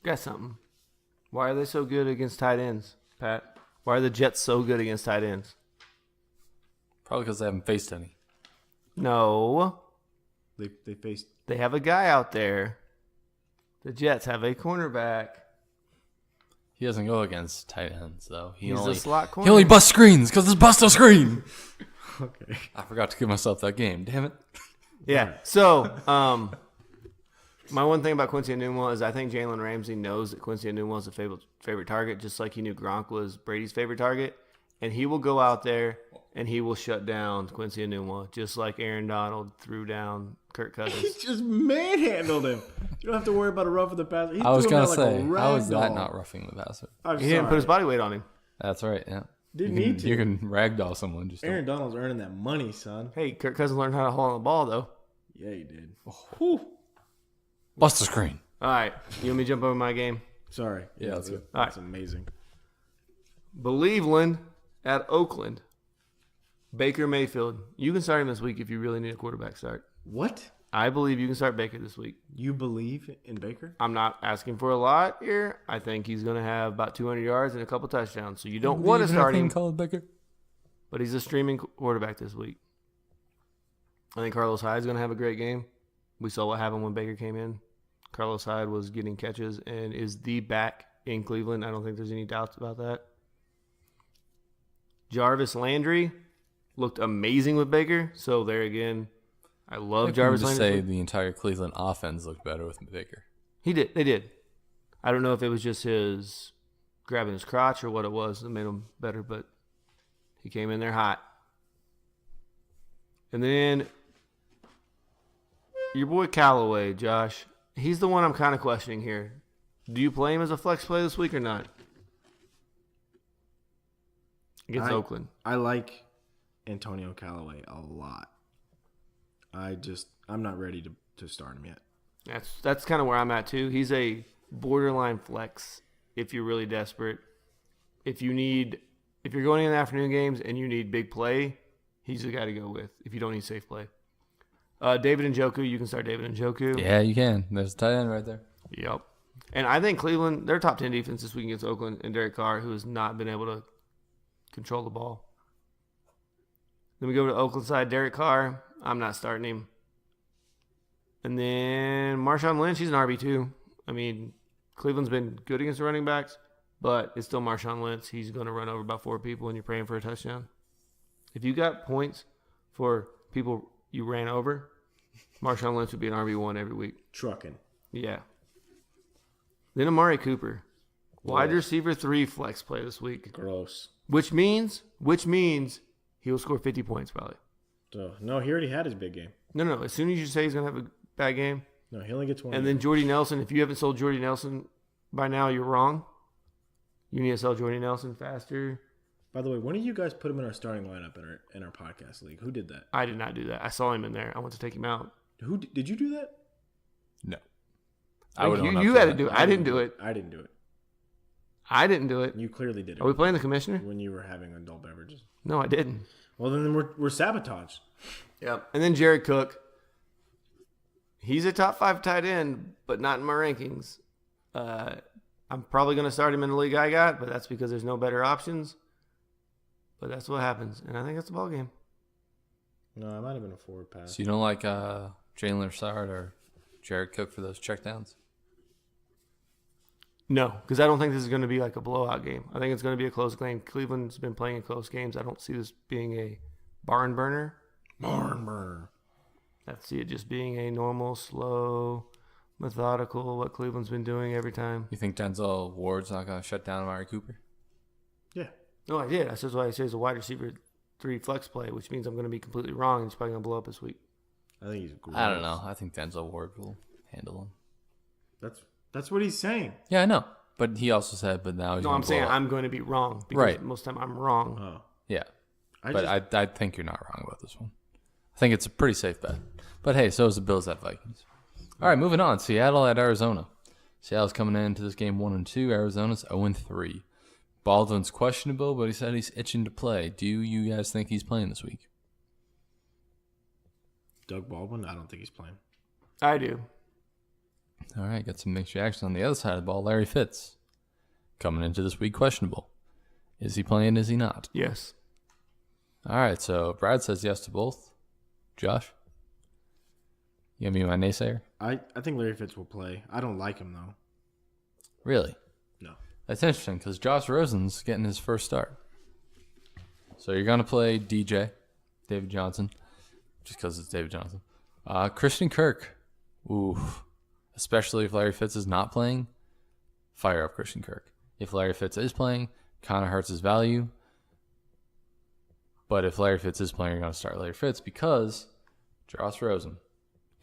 Got something. Why are they so good against tight ends, Pat? Why are the Jets so good against tight ends? Probably because they haven't faced any. No. They faced. They have a guy out there. The Jets have a cornerback. He doesn't go against tight ends, though. He's a slot corner. He only busts screens because there's bust a screen. Okay. I forgot to give myself that game. Damn it. Yeah. So, my one thing about Quincy Enunwa is I think Jalen Ramsey knows that Quincy Enunwa is a favorite target, just like he knew Gronk was Brady's favorite target. And he will go out there and he will shut down Quincy Enunwa, just like Aaron Donald threw down Kirk Cousins. He just manhandled him. You don't have to worry about a rough of the passer. I was going to say, how is that not roughing the passer? He didn't put his body weight on him. That's right, yeah. Didn't need to. You can ragdoll someone. Just Aaron Donald's earning that money, son. Hey, Kirk Cousins learned how to hold on the ball, though. Yeah, he did. bust the screen. All right. You want me to jump over my game? Sorry. Yeah, that's good. All right. That's amazing. Believeland at Oakland. Baker Mayfield. You can start him this week if you really need a quarterback start. What? I believe you can start Baker this week. You believe in Baker? I'm not asking for a lot here. I think he's going to have about 200 yards and a couple touchdowns. So you don't want to start him, Colin Baker. but he's a streaming quarterback this week. I think Carlos Hyde's going to have a great game. We saw what happened when Baker came in. Carlos Hyde was getting catches and is the back in Cleveland. I don't think there's any doubts about that. Jarvis Landry looked amazing with Baker. So there again, I love Jarvis Just Landry. say the entire Cleveland offense looked better with Baker. He did. They did. I don't know if it was just his grabbing his crotch or what it was that made him better, but he came in there hot. And then your boy Callaway, Josh, he's the one I'm kind of questioning here. Do you play him as a flex play this week or not? Against Oakland. I like Antonio Callaway a lot. I'm not ready to start him yet. That's kind of where I'm at too. He's a borderline flex if you're really desperate. If you're going in the afternoon games and you need big play, he's the guy to go with. If you don't need safe play, David Njoku, you can start David Njoku. Yeah, you can. There's a tight end right there. Yep. And I think Cleveland, their top 10 defense this week against Oakland, and Derek Carr, who has not been able to control the ball. Then we go to Oakland side. Derek Carr, I'm not starting him. And then Marshawn Lynch, he's an RB2. I mean, Cleveland's been good against the running backs, but it's still Marshawn Lynch. He's going to run over about 4 people, and you're praying for a touchdown. If you got points for people you ran over, Marshawn Lynch would be an RB1 every week. Trucking. Yeah. Then Amari Cooper, wide receiver 3 flex play this week. Gross. Which means he will score 50 points probably. So, no, he already had his big game. No. As soon as you say he's going to have a bad game. No, he only gets one. And then Jordy Nelson, if you haven't sold Jordy Nelson by now, you're wrong. You need to sell Jordy Nelson faster. By the way, when did you guys put him in our starting lineup in our podcast league? Who did that? I did not do that. I saw him in there. I went to take him out. Who did you do that? No. You had to do it. I didn't do it. I didn't do it. I didn't do it. You clearly did it. Are we playing the commissioner? When you were having adult beverages. No, I didn't. Well, then we're sabotaged. Yep. And then Jared Cook. He's a top 5 tight end, but not in my rankings. I'm probably going to start him in the league I got, but that's because there's no better options. But that's what happens, and I think that's the ball game. No, I might have been a forward pass. So you don't like Jalen Richard or Jared Cook for those checkdowns? No, because I don't think this is going to be like a blowout game. I think it's going to be a close game. Cleveland's been playing in close games. I don't see this being a barn burner. Barn burner. I see it just being a normal, slow, methodical, what Cleveland's been doing every time. You think Denzel Ward's not going to shut down Amari Cooper? Yeah. No, I did. That's just why I say it's a wide receiver 3 flex play, which means I'm going to be completely wrong. And he's probably going to blow up this week. I think he's gross. I don't know. I think Denzel Ward will handle him. That's what he's saying. Yeah, I know. But he also said, but now he's No, gonna I'm saying blow up. I'm going to be wrong. Because Right. most of the time I'm wrong. Oh. Yeah. I think you're not wrong about this one. I think it's a pretty safe bet. But hey, so is the Bills at Vikings. All right, moving on. Seattle at Arizona. Seattle's coming into this game 1-2. Arizona's 0-3. Baldwin's questionable, but he said he's itching to play. Do you guys think he's playing this week? Doug Baldwin? I don't think he's playing. I do. All right, got some mixed reaction on the other side of the ball. Larry Fitz coming into this week questionable. Is he playing? Is he not? Yes. All right, so Brad says yes to both. Josh? You gonna be my naysayer? I think Larry Fitz will play. I don't like him, though. Really? No. That's interesting because Josh Rosen's getting his first start. So you're going to play DJ, David Johnson, just because it's David Johnson. Christian Kirk. Ooh. Especially if Larry Fitz is not playing, fire up Christian Kirk. If Larry Fitz is playing, kind of hurts his value. But if Larry Fitz is playing, you're going to start Larry Fitz because Josh Rosen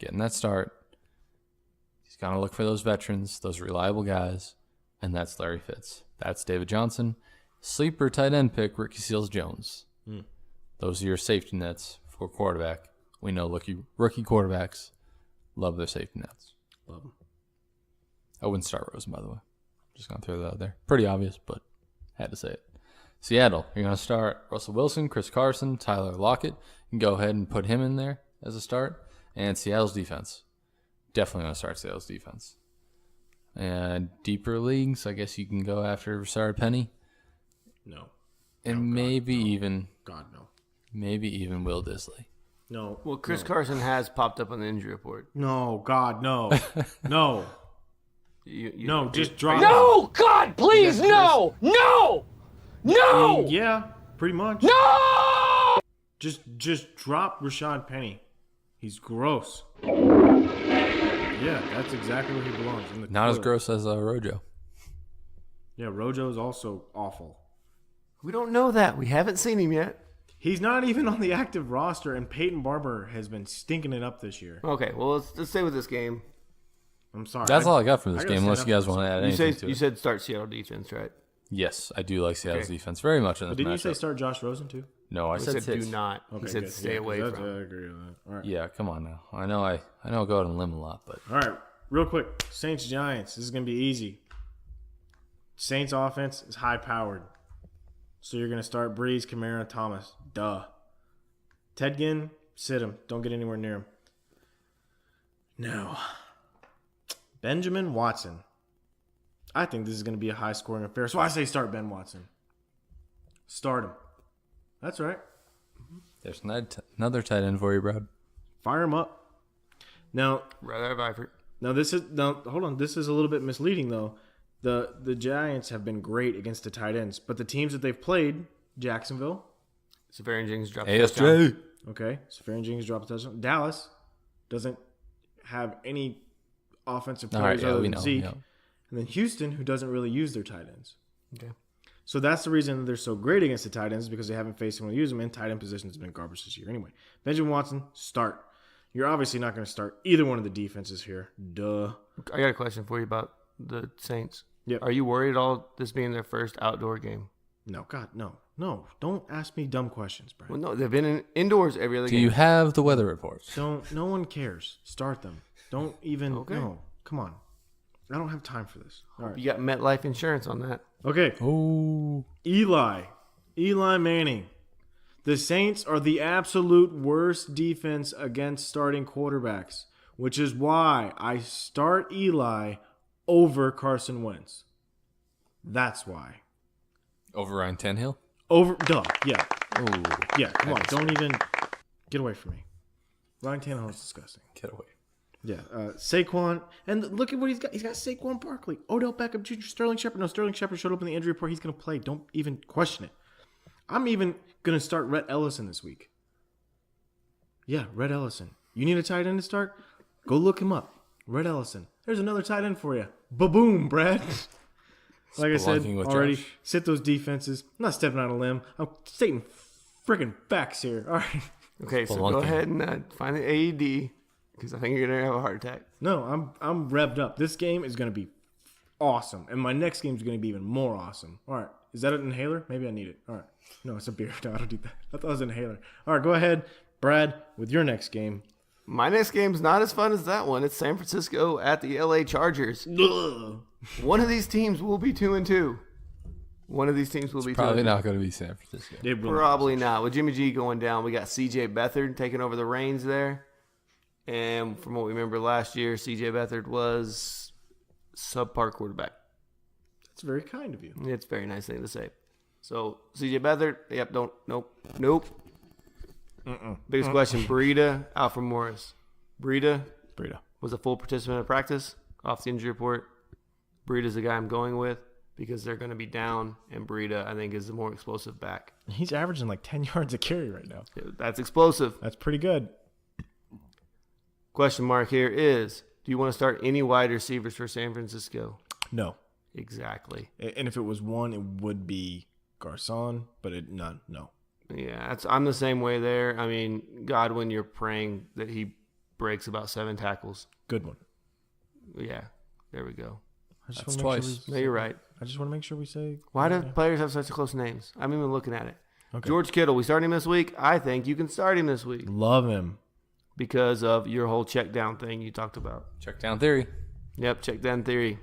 getting that start. He's going to look for those veterans, those reliable guys, and that's Larry Fitz. That's David Johnson. Sleeper tight end pick, Ricky Seals-Jones. Those are your safety nets for quarterback. We know rookie quarterbacks love their safety nets. Love him. I wouldn't start Rosen, by the way. Just going to throw that out there. Pretty obvious, but had to say it. Seattle, you're going to start Russell Wilson, Chris Carson, Tyler Lockett. You can go ahead and put him in there as a start. And Seattle's defense. Definitely going to start Seattle's defense. And deeper leagues, I guess you can go after Rashard Penny. No. And maybe even Will Disley. No. Well, Chris Carson has popped up on the injury report. No, God, no. No. No, just drop him. No, God, please, no, no, no, Yeah, pretty much. no! Just drop Rashad Penny. He's gross. Yeah, that's exactly where he belongs. In the Not as toilet. gross as Rojo. Yeah, Rojo's also awful. We don't know that. We haven't seen him yet. He's not even on the active roster, and Peyton Barber has been stinking it up this year. Okay, well, let's stay with this game. I'm sorry. That's all I got from this I game, gotta unless stand you up guys for want to add You anything to it. said start Seattle defense, right? Yes, I do like Seattle's Okay. defense very much in this Didn't you matchup. say start Josh Rosen too? No, I He said said six. do not. Okay, He said good. stay Yeah, away 'cause from. I agree with that. All right. Yeah, come on now. I know I go out on a limb a lot, but All right, real quick. Saints Giants. This is gonna be easy. Saints offense is high powered, so you're gonna start Breeze, Kamara, Thomas. Duh. Ted Ginn, sit him. Don't get anywhere near him. No. Benjamin Watson. I think this is gonna be a high scoring affair, so I say start Ben Watson. Start him. That's right. there's another tight end for you, Brad. Fire him up. Now, Rather have Eifert. hold on. This is a little bit misleading though. The Giants have been great against the tight ends, but the teams that they've played, Jacksonville, Safarian Jenkins dropped a touchdown. ASJ. okay, Safarian Jenkins dropped a touchdown. Dallas doesn't have any offensive All players right, yeah, other we than know. Zeke, Yeah. and then Houston, who doesn't really use their tight ends. Okay. So that's the reason they're so great against the tight ends, because they haven't faced anyone to use them, and tight end position has been garbage this year anyway. Benjamin Watson, start. You're obviously not going to start either one of the defenses here. Duh. I got a question for you about the Saints. Yep. Are you worried at all this being their first outdoor game? No, God, no. No, don't ask me dumb questions, Brian. Well, no, they've been indoors every other Do game. you have the weather reports? No one cares. Start them. Don't even. Okay. No, come on. I don't have time for this. All right. You got MetLife insurance on that. Okay. Oh, Eli Manning. The Saints are the absolute worst defense against starting quarterbacks, which is why I start Eli over Carson Wentz. That's why. over Ryan Tannehill. Yeah. Oh, Yeah, come on. Don't even get away from me. Ryan Tannehill is disgusting. get away. Yeah, Saquon, and look at what he's got. He's got Saquon Barkley, Odell Beckham Jr., Sterling Shepard. No, Sterling Shepard showed up in the injury report. He's going to play. Don't even question it. I'm even going to start Rhett Ellison this week. Yeah, Rhett Ellison. You need a tight end to start? Go look him up. Rhett Ellison. There's another tight end for you. Ba-boom, Brad. Like I said Spelunking with already, Josh. sit those defenses. I'm not stepping out on a limb. I'm stating friggin' facts here. All right. Okay, so Spelunking. go ahead and find the AED because I think you're going to have a heart attack. No, I'm revved up. This game is going to be awesome, and my next game is going to be even more awesome. All right, is that an inhaler? Maybe I need it. All right, no, it's a beer. No, I don't do that. I thought it was an inhaler. All right, go ahead, Brad, with your next game. My next game's not as fun as that one. It's San Francisco at the LA Chargers. Ugh. One of these teams will be 2-2. One of these teams will be Probably 2-2. not going to be San Francisco. It will- Probably not. With Jimmy G going down, we got CJ Beathard taking over the reins there. And from what we remember last year, CJ Beathard was subpar quarterback. That's very kind of you. It's a very nice thing to say. So CJ Beathard, nope. Biggest question: Breida, Alfred Morris. Breida Burrito. was a full participant in practice off the injury report. Breida's the guy I'm going with because they're going to be down, and Breida I think is the more explosive back. He's averaging like 10 yards a carry right now. That's explosive. That's pretty good. Question mark here is: do you want to start any wide receivers for San Francisco? No, Exactly. and if it was one, it would be Garcon, but none. No. Yeah, I'm the same way there. I mean, Godwin, you're praying that he breaks about 7 tackles. Good one. Yeah, there we go. I just That's wanna make twice. No, you're right. I just want to make sure we say. Why do players have such close names? I'm even looking at it. Okay. George Kittle, we start him this week. I think you can start him this week Love him. because of your whole check down thing you talked about. Check down theory. Yep, check down theory.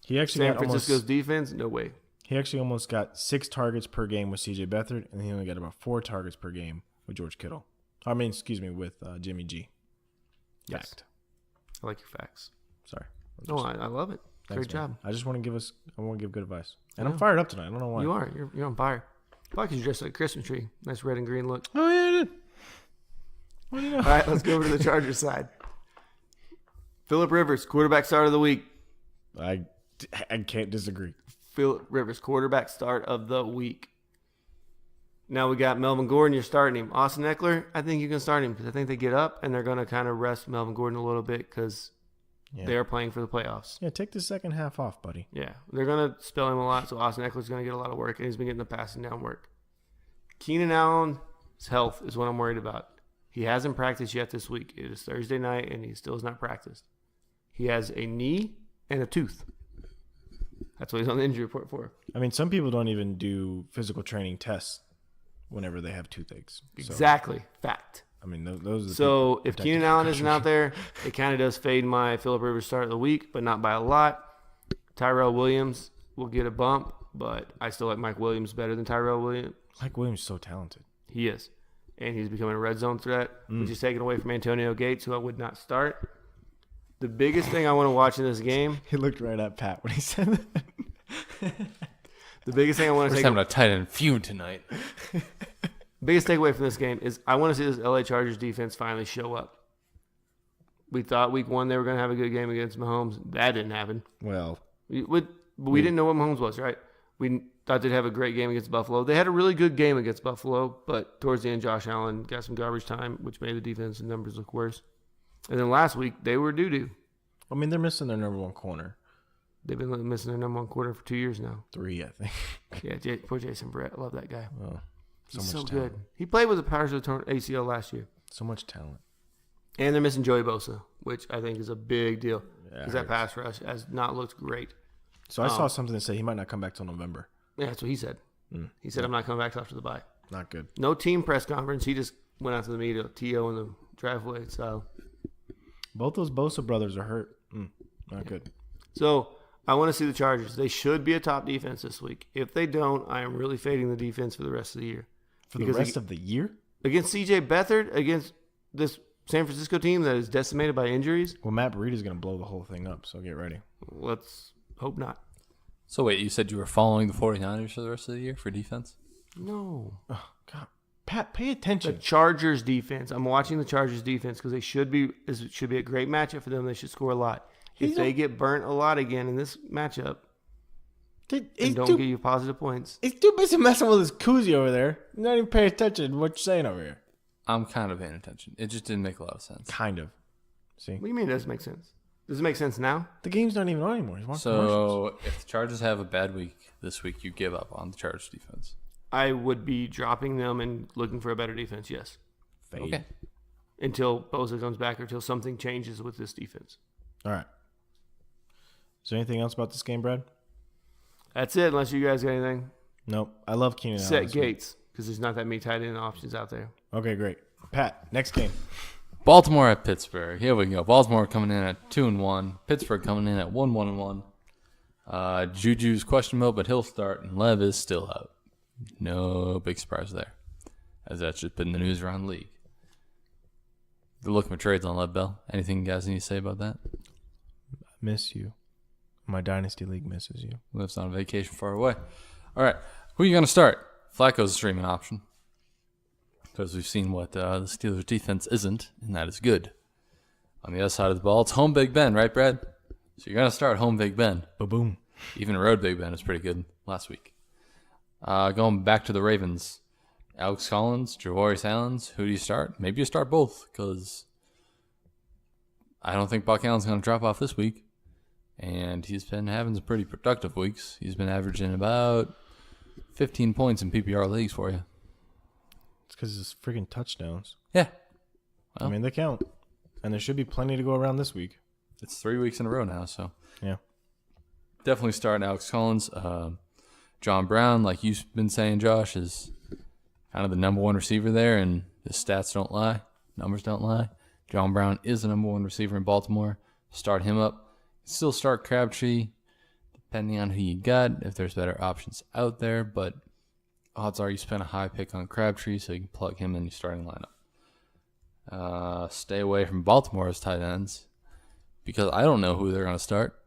He actually San got almost. Francisco's defense, no way. He actually almost got 6 targets per game with CJ Beathard, and he only got about 4 targets per game with George Kittle. With Jimmy G. Yes. Fact. I like your facts. Sorry. No, I love it. Thanks, Great man. job. I just want to give good advice. And Yeah. I'm fired up tonight. I don't know why. You are. You're on fire. Why? Because you're dressed like a Christmas tree. Nice red and green look. Oh, yeah, I did. What do you know? All right, let's go over to the Chargers side. Phillip Rivers, quarterback start of the week. I can't disagree. Phillip Rivers, quarterback start of the week. Now we got Melvin Gordon. You're starting him. Austin Eckler, I think you can start him because I think they get up and they're going to kind of rest Melvin Gordon a little bit because Yeah. They are playing for the playoffs. Yeah, take the second half off, buddy. Yeah, they're going to spell him a lot, so Austin Eckler's going to get a lot of work, and he's been getting the passing down work. Keenan Allen's health is what I'm worried about. He hasn't practiced yet this week. It is Thursday night, and he still has not practiced. He has a knee and a tooth. That's what he's on the injury report for. I mean, some people don't even do physical training tests whenever they have toothaches. So, Exactly. Fact. I mean, those are the So people if protecting Keenan Allen isn't concussion. out there, it kind of does fade my Phillip Rivers start of the week, but not by a lot. Tyrell Williams will get a bump, but I still like Mike Williams better than Tyrell Williams. Mike Williams is so talented. He is. And he's becoming a red zone threat, which is taken away from Antonio Gates, who I would not start. The biggest thing I want to watch in this game, He looked right at Pat when he said that. the biggest thing I want We're to just take having a tight end feud tonight. biggest takeaway from this game is I want to see this LA Chargers defense finally show up. We thought week 1 they were going to have a good game against Mahomes. That didn't happen. Well, We didn't know what Mahomes was, right? We thought they'd have a great game against Buffalo. They had a really good game against Buffalo, but towards the end, Josh Allen got some garbage time, which made the defense and numbers look worse. And then last week, they were doo-doo. I mean, they're missing their number one corner. They've been missing their number 1 quarter for 2 years now. 3, I think. Yeah, poor Jason Brett. I love that guy. Oh, so He's much so talent. good. He played with the Powers of the ACL last year. So much talent. And they're missing Joey Bosa, which I think is a big deal. Yeah, Because it that pass rush has not looked great. So I saw something that said he might not come back till November. Yeah, that's what he said. He said, I'm not coming back till after the bye. Not good. No team press conference. He just went out to the media, TO in the driveway. So Both those Bosa brothers are hurt. Not good. I want to see the Chargers. They should be a top defense this week. If they don't, I am really fading the defense for the rest of the year. For the rest of the year? Against CJ Beathard, against this San Francisco team that is decimated by injuries, Well, Matt Breida is going to blow the whole thing up, so get ready. let's hope not. So wait, you said you were following the 49ers for the rest of the year for defense? No. Oh, God. Pat, pay The attention. Chargers defense. I'm watching the Chargers defense because it should be a great matchup for them. They should score a lot. If they get burnt a lot again in this matchup He's and don't too, give you positive points, he's too busy messing with his koozie over there. Not even paying attention to what you're saying over here. I'm kind of paying attention. It just didn't make a lot of sense. Kind of. See? what do you mean it doesn't make sense? Does it make sense now? The game's not even on anymore. He's watching commercials. So if the Chargers have a bad week this week, you give up on the Chargers defense. I would be dropping them and looking for a better defense, yes. Fade. Okay. Until Bosa comes back or until something changes with this defense. All right. Is there anything else about this game, Brad? That's it, unless you guys got anything. Nope. I love Keenan Allen. Set this week. Gates, because there's not that many tight end options out there. Okay, great. Pat, next game. Baltimore at Pittsburgh. Here we go. Baltimore coming in at 2-1. Pittsburgh coming in at 1-1-1. Juju's questionable, but he'll start, and Lev is still out. No big surprise there, as that's just been the news around the league. They're looking for trades on Lev Bell. Anything you guys need to say about that? Miss you. My Dynasty League misses you. Liv's on vacation far away. All right. Who are you going to start? Flacco's a streaming option. Because we've seen what the Steelers' defense isn't, and that is good. On the other side of the ball, it's home Big Ben, right, Brad? So you're going to start home Big Ben. Ba-boom. Even road Big Ben was pretty good last week. Going back to the Ravens. Alex Collins, Javorius Allens. Who do you start? Maybe you start both, because I don't think Buck Allen's going to drop off this week. And he's been having some pretty productive weeks. He's been averaging about 15 points in PPR leagues for you. It's because it's freaking touchdowns. Yeah. I mean, they count. And there should be plenty to go around this week. It's 3 weeks in a row now, so Yeah. definitely starting Alex Collins. John Brown, like you've been saying, Josh, is kind of the number one receiver there, and the stats don't lie. Numbers don't lie. John Brown is the number one receiver in Baltimore. Start him up. Still start Crabtree, depending on who you got, if there's better options out there, but odds are you spend a high pick on Crabtree, so you can plug him in your starting lineup. Stay away from Baltimore's tight ends, because I don't know who they're going to start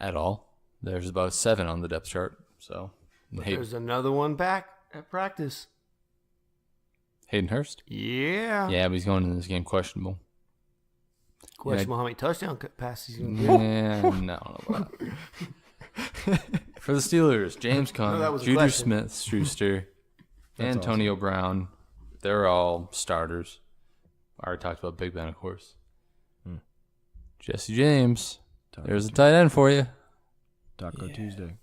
at all. There's about 7 on the depth chart, so There's another one back at practice. Hayden Hurst? Yeah. Yeah, but he's going into this game questionable. Questionable how many touchdown passes he's going to get. Yeah, no, I don't know about that. For the Steelers, James Conner, that was a Juju question. Smith-Schuster, That's Antonio Brown. They're all starters. I already talked about Big Ben, of course. Jesse James. There's a tight end for you. Taco Tuesday.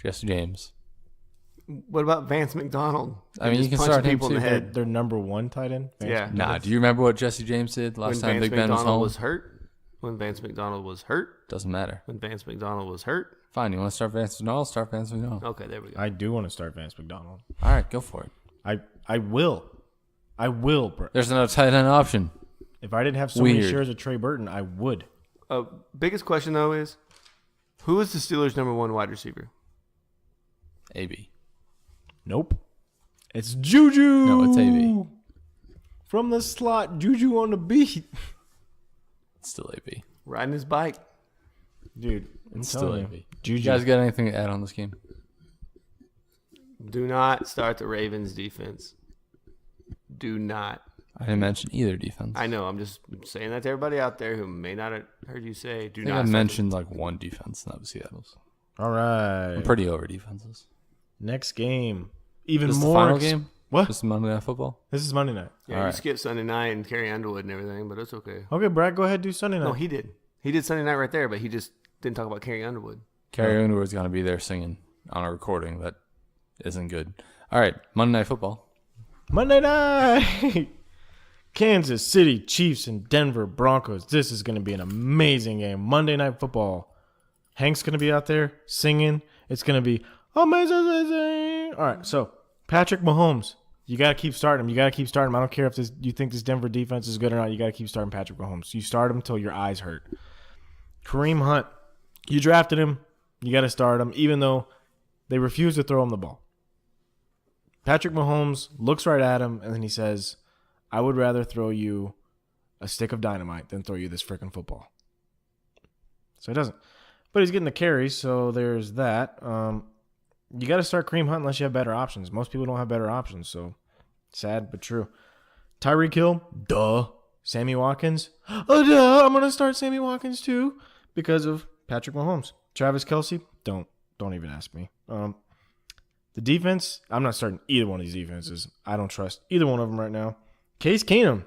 Jesse James. What about Vance McDonald? I mean, Just you can punching start him people in too. the head. Their number one tight end. Yeah. Nah, do you remember what Jesse James did last When time Vance Big Ben was McDonald home? was hurt. When Vance McDonald was hurt. Doesn't matter. When Vance McDonald was hurt. Fine, you want to start Vance McDonald? Start Vance McDonald. Okay, there we go. I do want to start Vance McDonald. All right, go for it. I will. I will, bro. There's another tight end option. If I didn't have so many Weird. shares of Trey Burton, I would. Biggest question, though, is who is the Steelers' number one wide receiver? AB. Nope. It's Juju. No, it's AB. From the slot, Juju on the beat. It's still AB. Riding his bike. Dude, I'm It's still telling you. AB. Juju. You guys got anything to add on this game? Do not start the Ravens defense. Do not. I didn't mention either defense. I know. I'm just saying that to everybody out there who may not have heard you say. Do I think not. I start mentioned like one defense, and that was Seattle's. All right. I'm pretty over defenses. Next game. Even This is more. the final game? What? This is Monday Night Football? This is Monday night. Yeah, All you right. skipped Sunday night and Carrie Underwood and everything, but it's okay. Okay, Brad, go ahead, do Sunday night. No, he did. He did Sunday night right there, but he just didn't talk about Carrie Underwood. Carrie Underwood's going to be there singing on a recording that isn't good. All right, Monday Night Football. Monday night. Kansas City Chiefs and Denver Broncos. This is going to be an amazing game. Monday Night Football. Hank's going to be out there singing. It's going to be amazing. All right, so Patrick Mahomes. You got to keep starting him. You got to keep starting him. I don't care if you think this Denver defense is good or not. You got to keep starting Patrick Mahomes. You start him until your eyes hurt. Kareem Hunt. You drafted him. You got to start him, even though they refuse to throw him the ball. Patrick Mahomes looks right at him, and then he says, I would rather throw you a stick of dynamite than throw you this freaking football. So he doesn't. But he's getting the carries, so there's that. You got to start Kareem Hunt unless you have better options. Most people don't have better options, so sad but true. Tyreek Hill, duh. Sammy Watkins, oh, duh. I'm going to start Sammy Watkins too because of Patrick Mahomes. Travis Kelce, don't even ask me. The defense, I'm not starting either one of these defenses. I don't trust either one of them right now. Case Keenum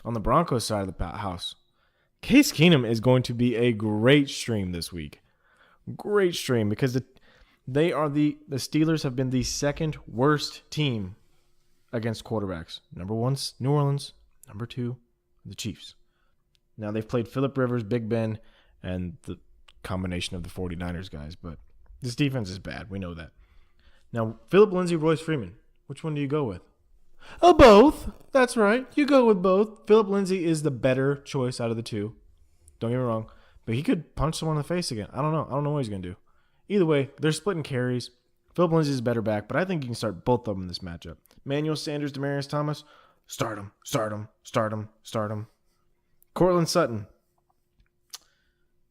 on the Broncos side of the house. Case Keenum is going to be a great stream this week. Great stream because the Steelers have been the second worst team against quarterbacks. Number one's New Orleans. Number two, the Chiefs. Now they've played Phillip Rivers, Big Ben, and the combination of the 49ers guys, but this defense is bad. We know that. Now, Philip Lindsay, Royce Freeman. Which one do you go with? Oh, both. That's right. You go with both. Philip Lindsay is the better choice out of the two. Don't get me wrong. But he could punch someone in the face again. I don't know. I don't know what he's going to do. Either way, they're splitting carries. Philip Lindsay is better back, but I think you can start both of them in this matchup. Manuel Sanders, Demaryius Thomas. Start him. Start him. Start him. Start him. Cortland Sutton.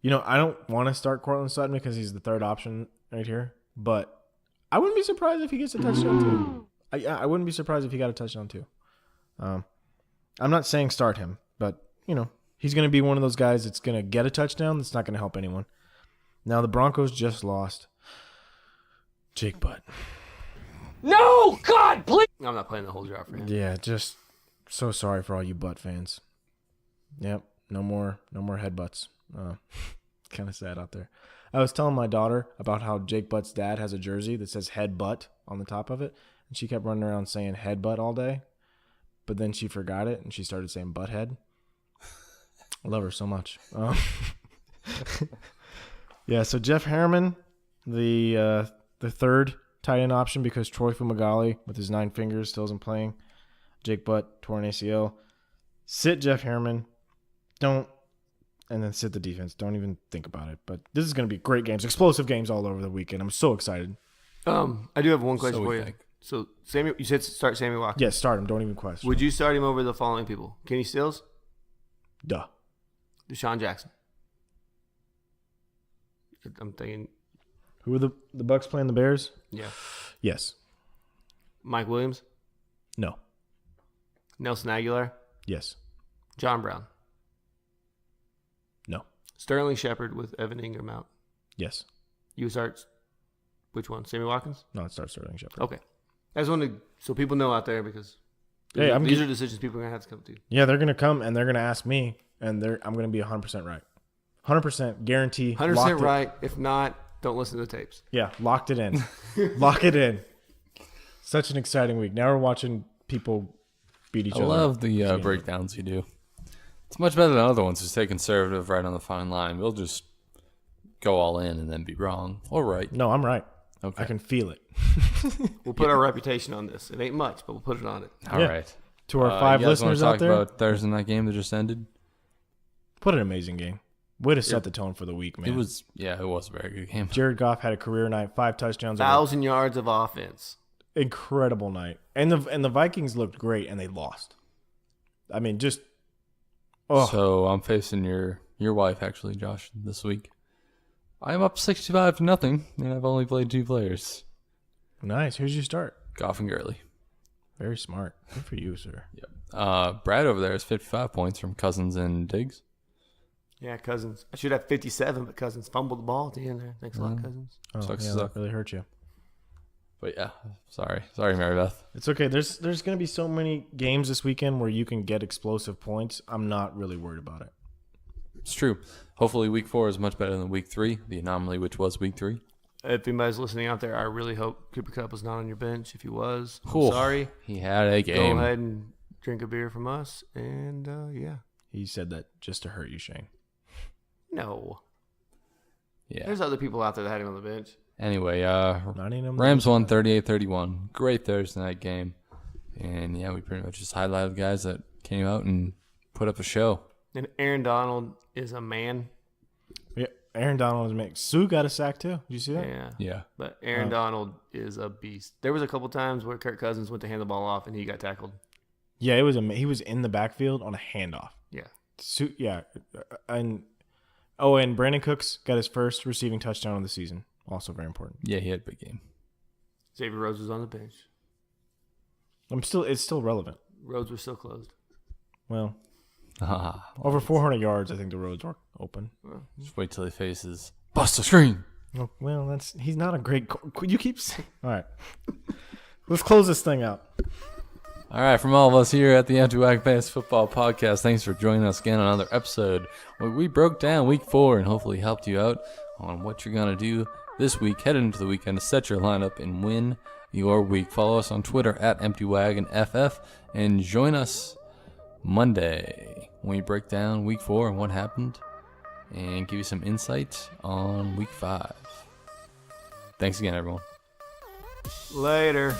You know, I don't want to start Cortland Sutton because he's the third option right here, but I wouldn't be surprised if he gets a touchdown too. I wouldn't be surprised if he got a touchdown too. I'm not saying start him, but you know he's going to be one of those guys that's going to get a touchdown. That's not going to help anyone. Now the Broncos just lost Jake Butt. No, God, please. I'm not playing the whole draft for him. Yeah, just so sorry for all you Butt fans. Yep, no more headbutts. Kind of sad out there. I was telling my daughter about how Jake Butt's dad has a jersey that says head butt on the top of it. And she kept running around saying head butt all day. But then she forgot it and she started saying butthead. I love her so much. Yeah, so Jeff Harriman, the third tight end option because Troy Fumagalli with his 9 fingers still isn't playing. Jake Butt, torn ACL. Sit Jeff Harriman. And then sit the defense. Don't even think about it. But this is going to be great games. Explosive games all over the weekend. I'm so excited. I do have one question So for we you. think. So, you said start Sammy Watkins. Yeah, start him. Don't even question. Would you start him over the following people? Kenny Stills, Duh. Deshaun Jackson. I'm thinking, Who are the Bucks playing the Bears? yeah. Yes. Mike Williams, No. Nelson Aguilar, Yes. John Brown, No. Sterling Shepard with Evan Ingram out. Yes. You start which one? Sammy Watkins? No, it starts Sterling Shepard. Okay. I just wanted so people know out there because Hey, These are decisions people are going to have to come to. Yeah, they're gonna come and they're gonna ask me, and I'm gonna be 100% right. 100% guarantee. 100% right. If not, don't listen to the tapes. Yeah, locked it in. Lock it in. Such an exciting week. Now we're watching people beat each I other. love the breakdowns you do. It's much better than other ones who stay conservative right on the fine line. We'll just go all in and then be wrong or right. No, I'm right. Okay. I can feel it. We'll put our reputation on this. It ain't much, but we'll put it on it. All Yeah. right. To our 5 you guys wanna listeners talk out there, about Thursday night game that just ended? what an amazing game. Way to set the tone for the week, man. It was a very good game. Jared Goff had a career night, 5 touchdowns. 1,000 yards of offense. Incredible night. And the Vikings looked great, and they lost. I mean, just So I'm facing your wife actually, Josh, this week. I'm up 65-0, and I've only played 2 players, nice. Who'd you start? Goff and Gurley. Very smart. Good for you, sir. Yep. Brad over there has 55 points from Cousins and Diggs. Yeah, Cousins. I should have 57, but Cousins fumbled the ball at the end there. Thanks a lot, Cousins. Oh, Sucks yeah, to that suck. really hurt you. But yeah, sorry, Mary Beth. It's okay. There's going to be so many games this weekend where you can get explosive points. I'm not really worried about it. It's true. Hopefully, week 4 is much better than week 3, the anomaly which was week 3. If anybody's listening out there, I really hope Cooper Kupp was not on your bench. If he was, I'm Cool. sorry. He had a game. Go ahead and drink a beer from us. And, yeah. He said that just to hurt you, Shane. No. Yeah. There's other people out there that had him on the bench. Anyway, Not even Rams won 38-31. Great Thursday night game. And yeah, we pretty much just highlighted guys that came out and put up a show. And Aaron Donald is a man. Yeah, Aaron Donald was making. Sue got a sack too. Did you see that? Yeah. Yeah. But Aaron Donald is a beast. There was a couple times where Kirk Cousins went to hand the ball off and he got tackled. Yeah, it was. He was in the backfield on a handoff. Yeah. Sue, yeah, and Brandon Cooks got his first receiving touchdown of the season. Also very important. Yeah, he had a big game. Xavier Rhodes was on the bench. It's still relevant. Roads were still closed. Well, over 400 yards. I think the roads were open. Just wait till he faces bust a screen. Oh, well, he's not a great. You keep saying. All right, let's close this thing out. All right, from all of us here at the Anti-Wag Fantasy Football Podcast, thanks for joining us again on another episode where we broke down week 4 and hopefully helped you out on what you're going to do this week, headed into the weekend to set your lineup and win your week. Follow us on Twitter at EmptyWagonFF and join us Monday when we break down week 4 and what happened and give you some insight on week 5. Thanks again, everyone. Later.